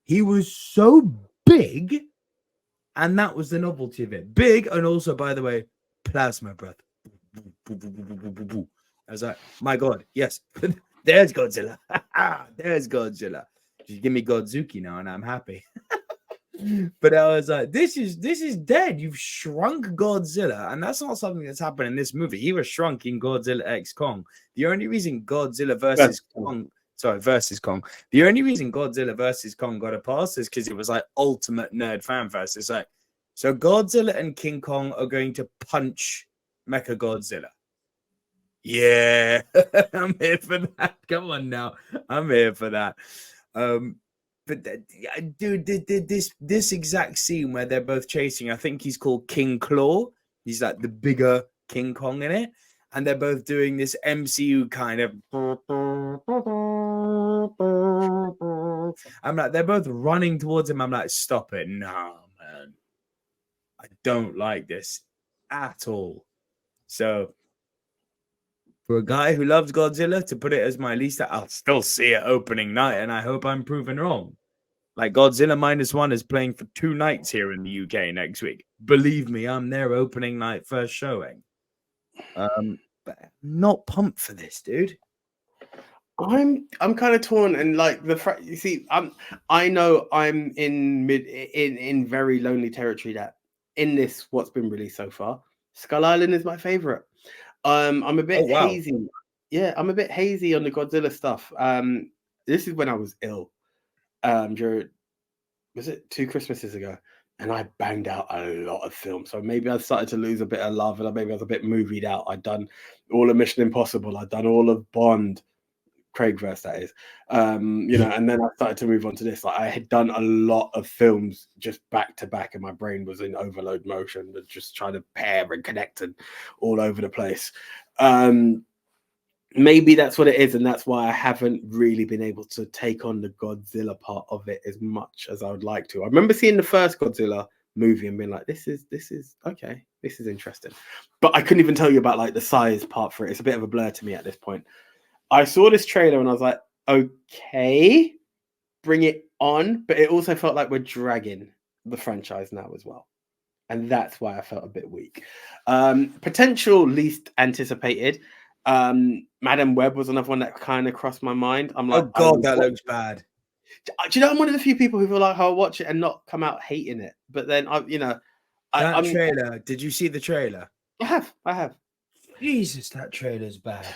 Speaker 2: He was so big, and that was the novelty of it. Big, and also, by the way, plasma breath. I was like, my God, yes, there's Godzilla. There's Godzilla. Just give me Godzuki now, and I'm happy. But I was like, this is dead. You've shrunk Godzilla, and that's not something that's happened in this movie. He was shrunk in Godzilla X Kong. The only reason Godzilla versus Kong, the only reason Godzilla versus Kong got a pass is because it was like ultimate nerd fan fest. It's like, so Godzilla and King Kong are going to punch Mecha Godzilla. Yeah, I'm here for that. Come on now, I'm here for that. But dude, this exact scene where they're both chasing, I think he's called King Claw. He's like the bigger King Kong in it, and they're both doing this MCU kind of. I'm like, they're both running towards him. I'm like, stop it, no, man. I don't like this at all. So, for a guy who loves Godzilla, to put it as my least, I'll still see it opening night, and I hope I'm proven wrong. Like, Godzilla -1 is playing for 2 nights here in the UK next week. Believe me, I'm there opening night, first showing. But I'm not pumped for this, dude.
Speaker 1: I'm kind of torn, and like you see, I know I'm in very lonely territory. That in this, what's been released so far, Skull Island is my favorite. I'm a bit hazy. Yeah, I'm a bit hazy on the Godzilla stuff. This is when I was ill. Was it 2 Christmases ago? And I banged out a lot of films. So maybe I started to lose a bit of love, and maybe I was a bit movied out. I'd done all of Mission Impossible. I'd done all of Bond, Craigverse, that is. And then I started to move on to this. Like, I had done a lot of films just back to back, and my brain was in overload motion, but just trying to pair and connect and all over the place. Maybe that's what it is, and that's why I haven't really been able to take on the Godzilla part of it as much as I would like to. I remember seeing the first Godzilla movie and being like, this is okay, this is interesting. But I couldn't even tell you about like the size part for it. It's a bit of a blur to me at this point. I saw this trailer and I was like, okay, bring it on. But it also felt like we're dragging the franchise now as well. And that's why I felt a bit weak. Potential least anticipated. Madam Web was another one that kind of crossed my mind. I'm like,
Speaker 2: oh God, that looks bad.
Speaker 1: Do you know, I'm one of the few people who feel like I'll watch it and not come out hating it. But then
Speaker 2: that trailer. Did you see the trailer?
Speaker 1: I have.
Speaker 2: Jesus, that trailer's bad.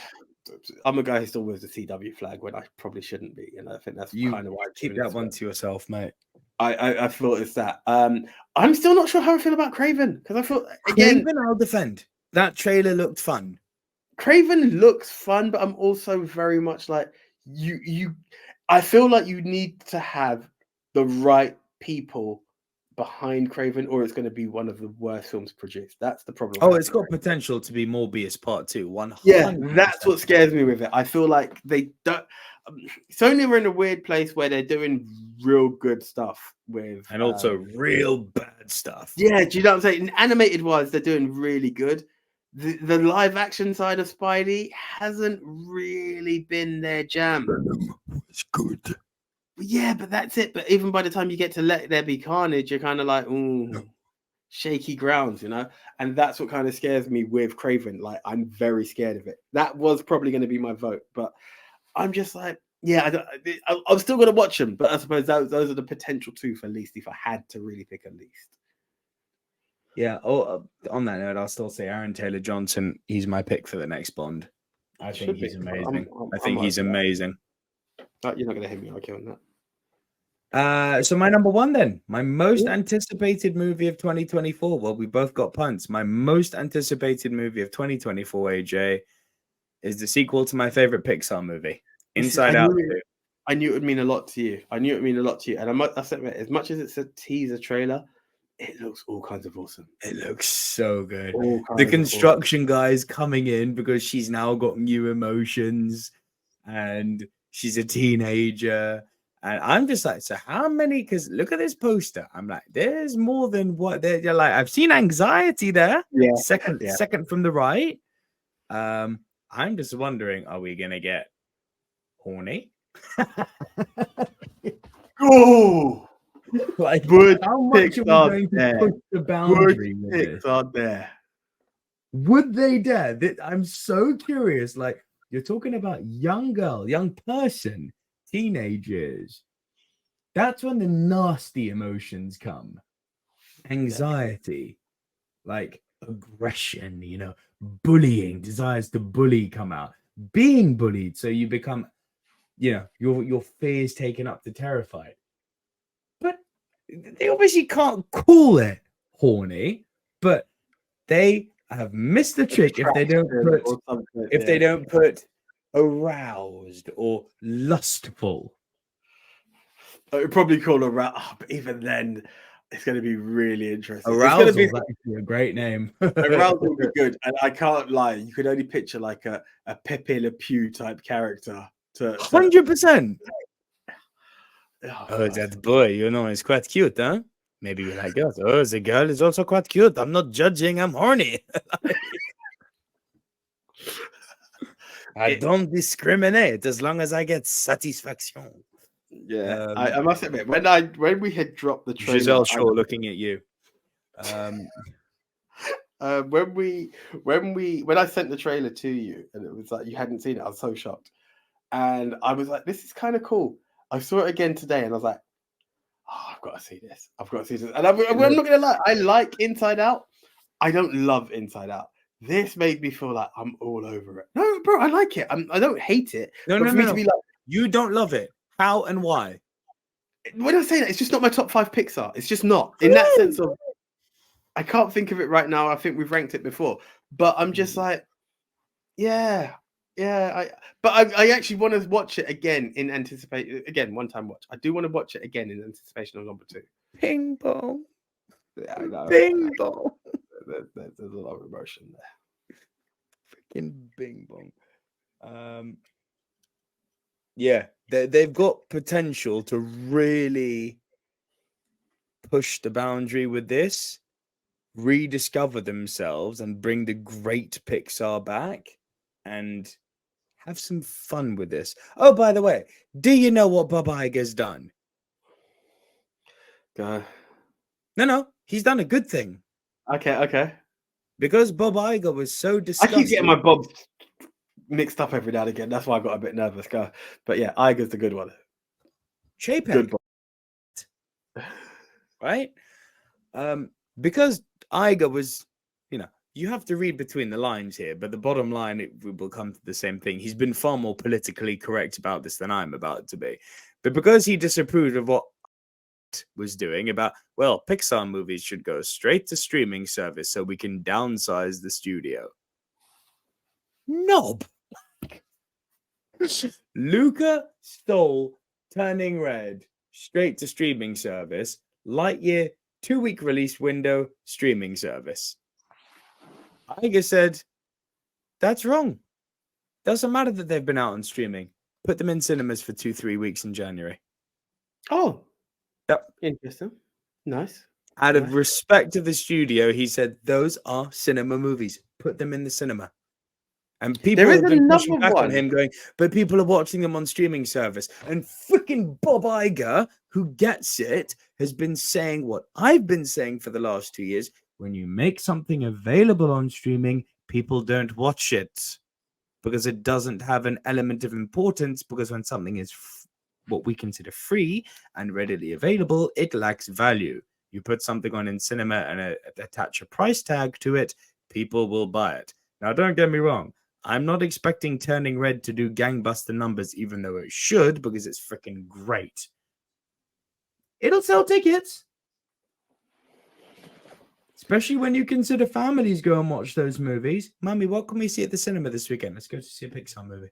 Speaker 1: I'm a guy who still wears the CW flag when I probably shouldn't be, and I think that's kind of why I
Speaker 2: keep that one to yourself, mate.
Speaker 1: I thought it's that. I'm still not sure how I feel about Craven, because I thought again,
Speaker 2: Craven, I'll defend. That trailer looked fun.
Speaker 1: Craven looks fun, but I'm also very much like I feel like you need to have the right people behind Craven, or it's going to be one of the worst films produced. That's the problem.
Speaker 2: Oh, it's got potential to be Morbius Part 2. 100%.
Speaker 1: Yeah, that's what scares me with it. I feel like they don't. Sony are in a weird place where they're doing real good stuff with,
Speaker 2: and also real bad stuff.
Speaker 1: Yeah, do you know what I'm saying? Animated wise, they're doing really good. The live action side of Spidey hasn't really been their jam.
Speaker 2: It's good.
Speaker 1: Yeah, but that's it. But even by the time you get to Let There Be Carnage, you're kind of like, ooh, shaky grounds, you know? And that's what kind of scares me with Craven. Like, I'm very scared of it. That was probably going to be my vote, but I'm just like, yeah, I'm still going to watch them, but I suppose those are the potential two for least if I had to really pick a least.
Speaker 2: Yeah. Oh, on that note, I'll still say Aaron Taylor Johnson. He's my pick for the next Bond. I think he's amazing. I think he's amazing.
Speaker 1: You're not going to hit me okay on that.
Speaker 2: So my number one then, my most anticipated movie of 2024. Well, we both got punts. My most anticipated movie of 2024, AJ, is the sequel to my favorite Pixar movie, Inside Out 2.
Speaker 1: I knew it would mean a lot to you. And I said, as much as it's a teaser trailer, it looks all kinds of awesome.
Speaker 2: It looks so good. The construction guy's coming in because she's now got new emotions and she's a teenager. And I'm just like, so how many? Because look at this poster. I'm like, there's more than what they're like. I've seen anxiety there.
Speaker 1: Yeah.
Speaker 2: Second from the right. I'm just wondering, are we gonna get horny?
Speaker 1: Oh,
Speaker 2: like
Speaker 1: would
Speaker 2: how much are we going to push the boundary with this?
Speaker 1: Pixar dare?
Speaker 2: Would they dare? I'm so curious. Like, you're talking about young girl, young person, teenagers. That's when the nasty emotions come. Anxiety, like aggression, you know, bullying, desires to bully come out, being bullied. So you become, you know, your fear is taken up to terrified. But they obviously can't call it horny, but they have missed the trick if they don't put aroused or lustful.
Speaker 1: I would probably call aroused, but even then, it's going to be really interesting.
Speaker 2: Arousal is actually a great name.
Speaker 1: Arousal will be good, and I can't lie. You could only picture like a Pepe Le Pew type character.
Speaker 2: 100%. Oh, that boy, you know, is quite cute, huh? Maybe you like us. Oh, the girl is also quite cute. I'm not judging. I'm horny. I don't discriminate as long as I get satisfaction.
Speaker 1: Yeah, I must admit, when we had dropped the trailer,
Speaker 2: Giselle Shaw looking at you.
Speaker 1: When I sent the trailer to you, and it was like you hadn't seen it, I was so shocked, and I was like, "This is kind of cool." I saw it again today, and I was like, "Oh, I've got to see this. I've got to see this." And I'm not gonna lie, I like Inside Out. I don't love Inside Out. This made me feel like I'm all over it. No, bro, I like it. I don't hate it.
Speaker 2: No. To be like, you don't love it. How and why?
Speaker 1: When I say that, it's just not my top 5 Pixar. It's just not. In that sense of, I can't think of it right now. I think we've ranked it before, but I'm just like, yeah. I actually want to watch it again in anticipation. Again, one-time watch. I do want to watch it again in anticipation of number 2.
Speaker 2: Ping pong.
Speaker 1: Yeah, I know.
Speaker 2: Bing bong.
Speaker 1: There's a lot of emotion there.
Speaker 2: Freaking bing bong. Yeah, they've got potential to really push the boundary with this, rediscover themselves, and bring the great Pixar back and have some fun with this. Oh, by the way, do you know what Bob Iger's done? No, he's done a good thing.
Speaker 1: Okay.
Speaker 2: Because Bob Iger was so disgusted.
Speaker 1: I keep getting my Bobs mixed up every now and again. That's why I got a bit nervous, guy. But yeah, Iger's the good one.
Speaker 2: Good right? Because Iger was, you know, you have to read between the lines here, but the bottom line, it will come to the same thing. He's been far more politically correct about this than I'm about to be. But because he disapproved of what was doing about, well, Pixar movies should go straight to streaming service so we can downsize the studio. Knob. Luca stole Turning Red straight to streaming service. Lightyear 2-week release window, streaming service. Iger said, that's wrong. Doesn't matter that they've been out on streaming. Put them in cinemas for 2-3 weeks in January.
Speaker 1: Oh,
Speaker 2: yep.
Speaker 1: Interesting. Nice.
Speaker 2: Out of respect to the studio, he said, those are cinema movies. Put them in the cinema. And people have been pushing back on him going, but people are watching them on streaming service. And freaking Bob Iger, who gets it, has been saying what I've been saying for the last 2 years. When you make something available on streaming, people don't watch it because it doesn't have an element of importance, because when something is what we consider free and readily available, it lacks value. You put something on in cinema and attach a price tag to it, people will buy it. Now, don't get me wrong. I'm not expecting Turning Red to do gangbuster numbers, even though it should, because it's freaking great. It'll sell tickets. Especially when you consider families go and watch those movies. Mummy, what can we see at the cinema this weekend? Let's go to see a Pixar movie.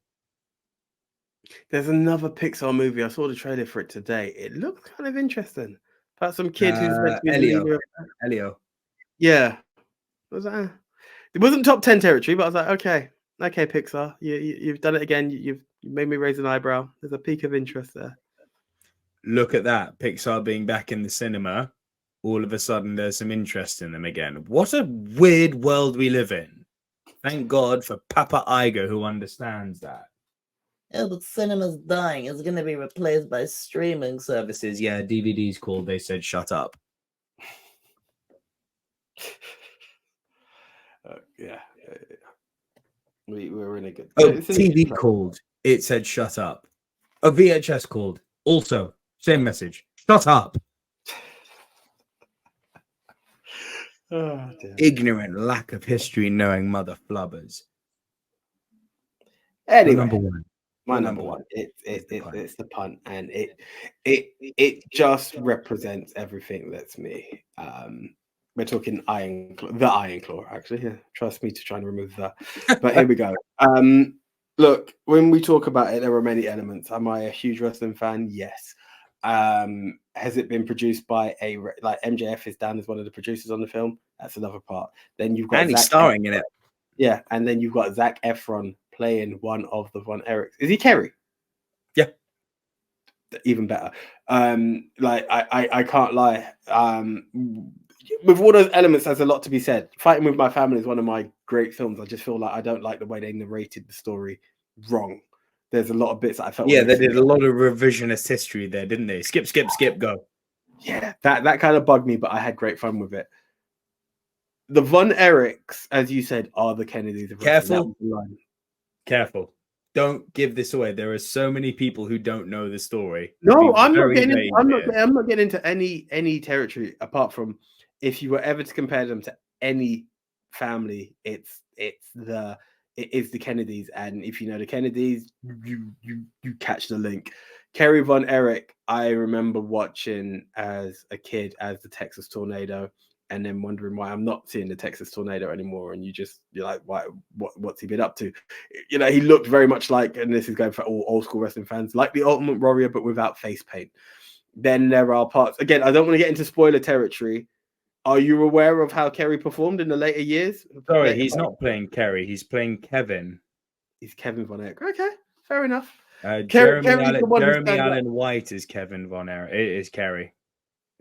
Speaker 1: There's another Pixar movie. I saw the trailer for it today. It looks kind of interesting. About some kid who's meant to be the leader.
Speaker 2: Elio.
Speaker 1: Yeah. Was that? It wasn't top 10 territory, but I was like, okay, Pixar, you've done it again. You've made me raise an eyebrow. There's a peak of interest there.
Speaker 2: Look at that, Pixar being back in the cinema. All of a sudden, there's some interest in them again. What a weird world we live in. Thank God for Papa Iger, who understands that.
Speaker 3: Yeah, but cinema's dying. It's going to be replaced by streaming services.
Speaker 2: Yeah, DVD's called. They said, shut up.
Speaker 1: Yeah. We're in a good...
Speaker 2: Oh, TV called. It said, shut up. Oh, VHS called. Also, same message. Shut up.
Speaker 1: Oh, dear.
Speaker 2: Ignorant lack of history knowing mother flubbers.
Speaker 1: Anyway,
Speaker 2: my
Speaker 1: number one. It's the punt, and it just represents everything that's me. We're talking the Iron Claw, actually. Yeah, trust me to try and remove that. But here we go. Look, when we talk about it, there are many elements. Am I a huge wrestling fan? Yes. Has it been produced by like MJF is down as one of the producers on the film? That's another part. Then you've got
Speaker 2: he's starring in it.
Speaker 1: Yeah, and then you've got Zac Efron playing one of the Von Erichs. Is he Kerry?
Speaker 2: Yeah.
Speaker 1: Even better. Like I can't lie. With all those elements, there's a lot to be said. Fighting with My Family is one of my great films. I just feel like I don't like the way they narrated the story wrong. There's a lot of bits that I felt.
Speaker 2: Yeah, they did a lot of revisionist history there, didn't they? Skip, go.
Speaker 1: Yeah, that kind of bugged me, but I had great fun with it. The Von Erichs, as you said, are the Kennedys of
Speaker 2: wrestling. Careful. Don't give this away. There are so many people who don't know the story.
Speaker 1: No, I'm not getting into any territory apart from if you were ever to compare them to any family, it is the Kennedys, and if you know the Kennedys, you catch the link. Kerry Von Erich, I remember watching as a kid as the Texas Tornado, and then wondering why I'm not seeing the Texas Tornado anymore. And you're like, what's he been up to? You know, he looked very much like, and this is going for all old school wrestling fans, like the Ultimate Warrior, but without face paint. Then there are parts, again, I don't want to get into spoiler territory. Are you aware of how Kerry performed in the later years?
Speaker 2: Sorry, he's not playing Kerry. He's playing Kevin.
Speaker 1: He's Kevin Von Erich. Okay, fair enough.
Speaker 2: Jeremy Allen White is Kevin Von Erich. It is Kerry.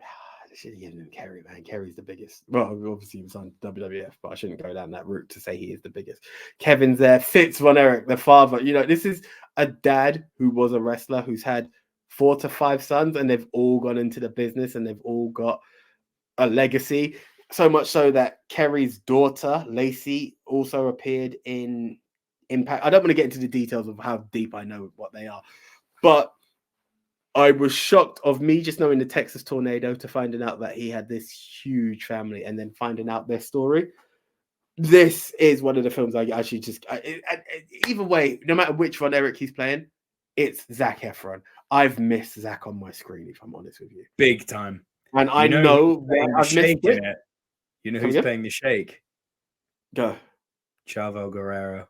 Speaker 1: I should have given him Kerry, man. Kerry's the biggest. Well, obviously he was on WWF, but I shouldn't go down that route to say he is the biggest. Kevin's there. Fitz Von Erich, the father. You know, this is a dad who was a wrestler who's had 4 to 5 sons, and they've all gone into the business, and they've all got a legacy. So much so that Kerry's daughter, Lacey, also appeared in Impact. I don't want to get into the details of how deep I know what they are, but I was shocked of me just knowing the Texas Tornado to finding out that he had this huge family and then finding out their story. This is one of the films I actually either way, no matter which Von Erich he's playing, it's Zac Efron. I've missed Zac on my screen, if I'm honest with you.
Speaker 2: Big time.
Speaker 1: And I know I've missed it.
Speaker 2: You know who's playing the Sheik?
Speaker 1: Go.
Speaker 2: Chavo Guerrero.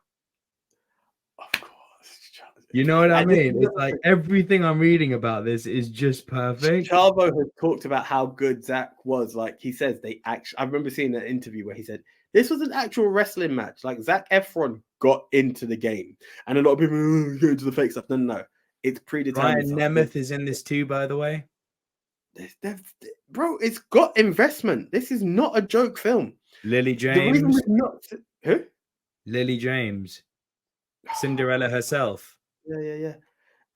Speaker 1: Of course.
Speaker 2: You know what I
Speaker 1: And this
Speaker 2: mean?
Speaker 1: is
Speaker 2: It's like everything I'm reading about this is just perfect.
Speaker 1: Chavo has talked about how good Zach was. Like he says, they actually. I remember seeing an interview where he said this was an actual wrestling match. Like Zac Efron got into the game, and a lot of people get into the fake stuff. No, it's predetermined.
Speaker 2: Ryan Nemeth is in this too, by the way.
Speaker 1: Bro, it's got investment. This is not a joke film.
Speaker 2: Lily
Speaker 1: The reason
Speaker 2: James.
Speaker 1: we're not who?
Speaker 2: Lily James. Cinderella herself.
Speaker 1: Yeah.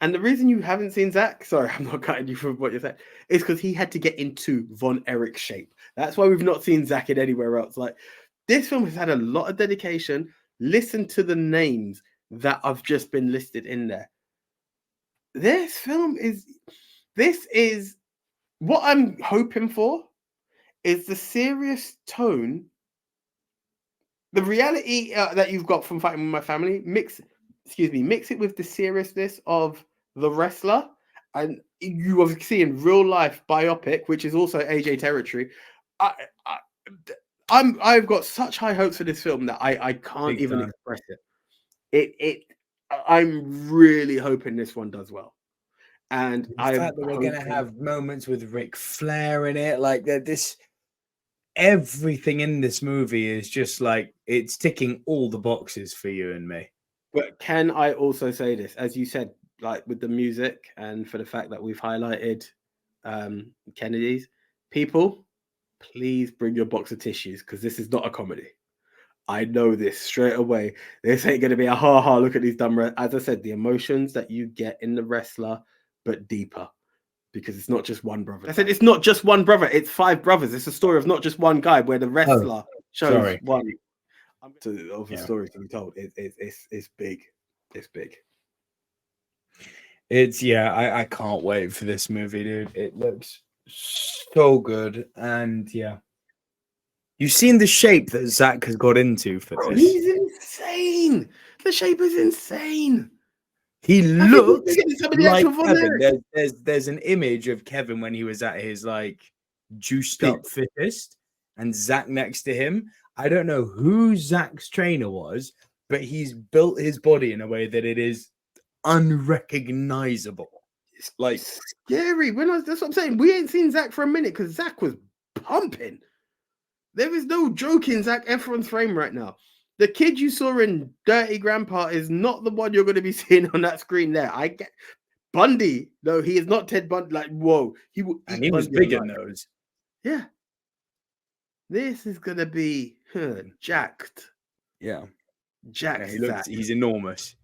Speaker 1: And the reason you haven't seen Zach, sorry, I'm not cutting you from what you're saying, is because he had to get into Von Erich's shape. That's why we've not seen Zach in anywhere else. Like, this film has had a lot of dedication. Listen to the names that have just been listed in there. This is what I'm hoping for is the serious tone, the reality that you've got from Fighting With My Family, mix it with the seriousness of The Wrestler, and you obviously see in real life biopic, which is also AJ territory. I've got such high hopes for this film that I can't even express it. I'm really hoping this one does well, and
Speaker 2: The fact that we're gonna have moments with Ric Flair in it, like that. Everything in this movie is just like it's ticking all the boxes for you and me.
Speaker 1: But can I also say this, as you said, like with the music and for the fact that we've highlighted Kennedy's, people, please bring your box of tissues because this is not a comedy. I know this straight away. This ain't going to be a ha-ha, look at these dumb... As I said, the emotions that you get in The Wrestler, but deeper. Because it's not just one brother. I said it's not just one brother, it's 5 brothers. It's a story of not just one guy where the wrestler shows one... of the story to be told. It's big. It's big.
Speaker 2: I can't wait for this movie, dude. It looks so good. And you've seen the shape that Zach has got into for this.
Speaker 1: He's insane. The shape is insane.
Speaker 2: He looks like Kevin. There's an image of Kevin when he was at his like juiced up fittest, and Zach next to him. I don't know who Zach's trainer was, but he's built his body in a way that it is unrecognizable. It's like
Speaker 1: scary. That's what I'm saying. We ain't seen Zach for a minute because Zach was pumping. There is no joke in Zac Efron's frame right now. The kid you saw in Dirty Grandpa is not the one you're going to be seeing on that screen there. I get Bundy. No, he is not Ted Bundy. Like, whoa. He
Speaker 2: was big in those.
Speaker 1: Yeah. This is going to be jacked.
Speaker 2: Yeah.
Speaker 1: Jacked.
Speaker 2: He's enormous.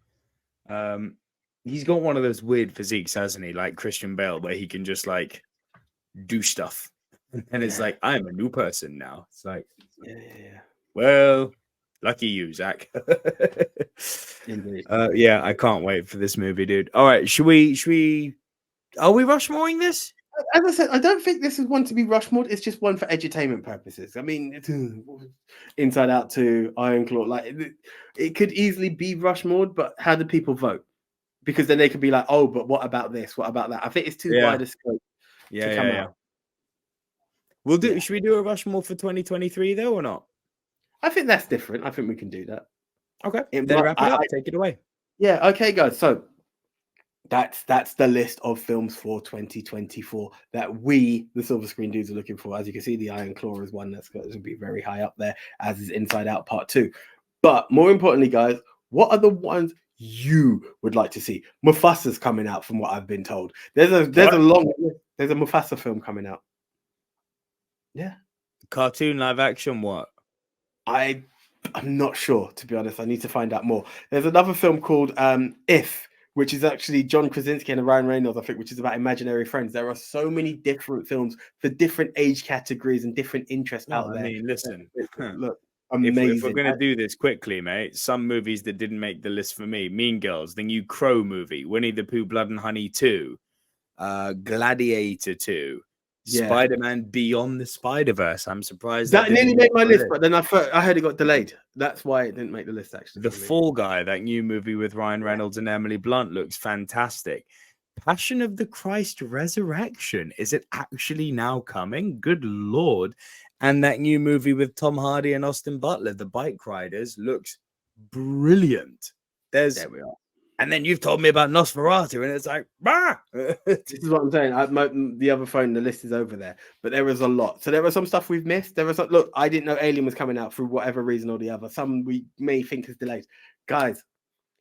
Speaker 2: He's got one of those weird physiques, hasn't he? Like Christian Bale, where he can just like do stuff. And it's like, I'm a new person now. It's like, well, lucky you, Zach.
Speaker 1: Indeed.
Speaker 2: I can't wait for this movie, dude. All right, are we Rushmoreing this?
Speaker 1: As I said, I don't think this is one to be Rushmore. It's just one for edutainment purposes. I mean, Inside Out 2, Iron Claw, like it could easily be Rushmore, but how do people vote? Because then they could be like, oh, but what about this? What about that? I think it's too wide a scope to come out.
Speaker 2: We'll do. Should we do a Rushmore for 2023 though, or not?
Speaker 1: I think that's different. I think we can do that.
Speaker 2: Okay. Then wrap it up. Take it away.
Speaker 1: Yeah. Okay, guys. So that's the list of films for 2024 that we, the Silver Screen Dudes, are looking for. As you can see, the Iron Claw is one that's going to be very high up there, as is Inside Out Part 2. But more importantly, guys, what are the ones you would like to see? Mufasa's coming out, from what I've been told. There's a Mufasa film coming out. Yeah.
Speaker 2: Cartoon, live action, what?
Speaker 1: I'm not sure, to be honest. I need to find out more. There's another film called If, which is actually John Krasinski and Ryan Reynolds, I think, which is about imaginary friends. There are so many different films for different age categories and different interests out there.
Speaker 2: I mean, listen,
Speaker 1: look, amazing.
Speaker 2: If we're going to do this quickly, mate, some movies that didn't make the list for me: Mean Girls, the new Crow movie, Winnie the Pooh, Blood and Honey 2, Gladiator 2. Spider-Man Beyond the Spider-Verse. I'm surprised
Speaker 1: that nearly made my list, but then I heard it got delayed. That's why it didn't make the list, actually.
Speaker 2: The Fall Guy, that new movie with Ryan Reynolds and Emily Blunt, looks fantastic. Passion of the Christ Resurrection. Is it actually now coming? Good Lord. And that new movie with Tom Hardy and Austin Butler, The Bike Riders, looks brilliant.
Speaker 1: There we are.
Speaker 2: And then you've told me about Nosferatu, and it's like, bah!
Speaker 1: This is what I'm saying. The other phone, the list is over there, but there is a lot. So there are some stuff we've missed. There was look, I didn't know Alien was coming out through whatever reason or the other. Some we may think is delayed. Guys,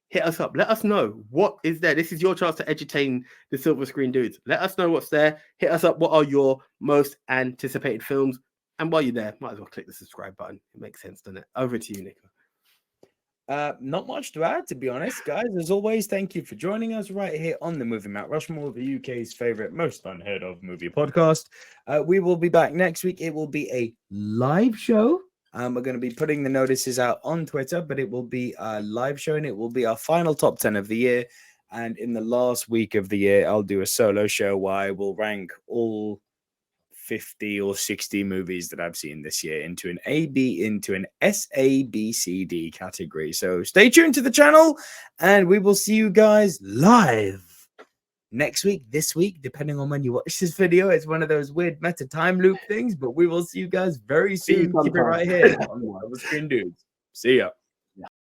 Speaker 1: hit us up. Let us know what is there. This is your chance to entertain the silver screen dudes. Let us know what's there. Hit us up. What are your most anticipated films? And while you're there, might as well click the subscribe button. It makes sense, doesn't it? Over to you, Nico.
Speaker 2: Not much to add, to be honest, guys. As always, thank you for joining us right here on the Movie Mount Rushmore, the UK's favorite, most unheard of movie podcast. We will be back next week. It will be a live show. We're going to be putting the notices out on Twitter, but it will be a live show, and it will be our final top 10 of the year. And in the last week of the year, I'll do a solo show where I will rank all 50 or 60 movies that I've seen this year into an SABCD category. So stay tuned to the channel, and we will see you guys live next week, this week, depending on when you watch this video. It's one of those weird meta time loop things, but we will see you guys very soon. Keep it right here on Silver Screen Dudes. See ya.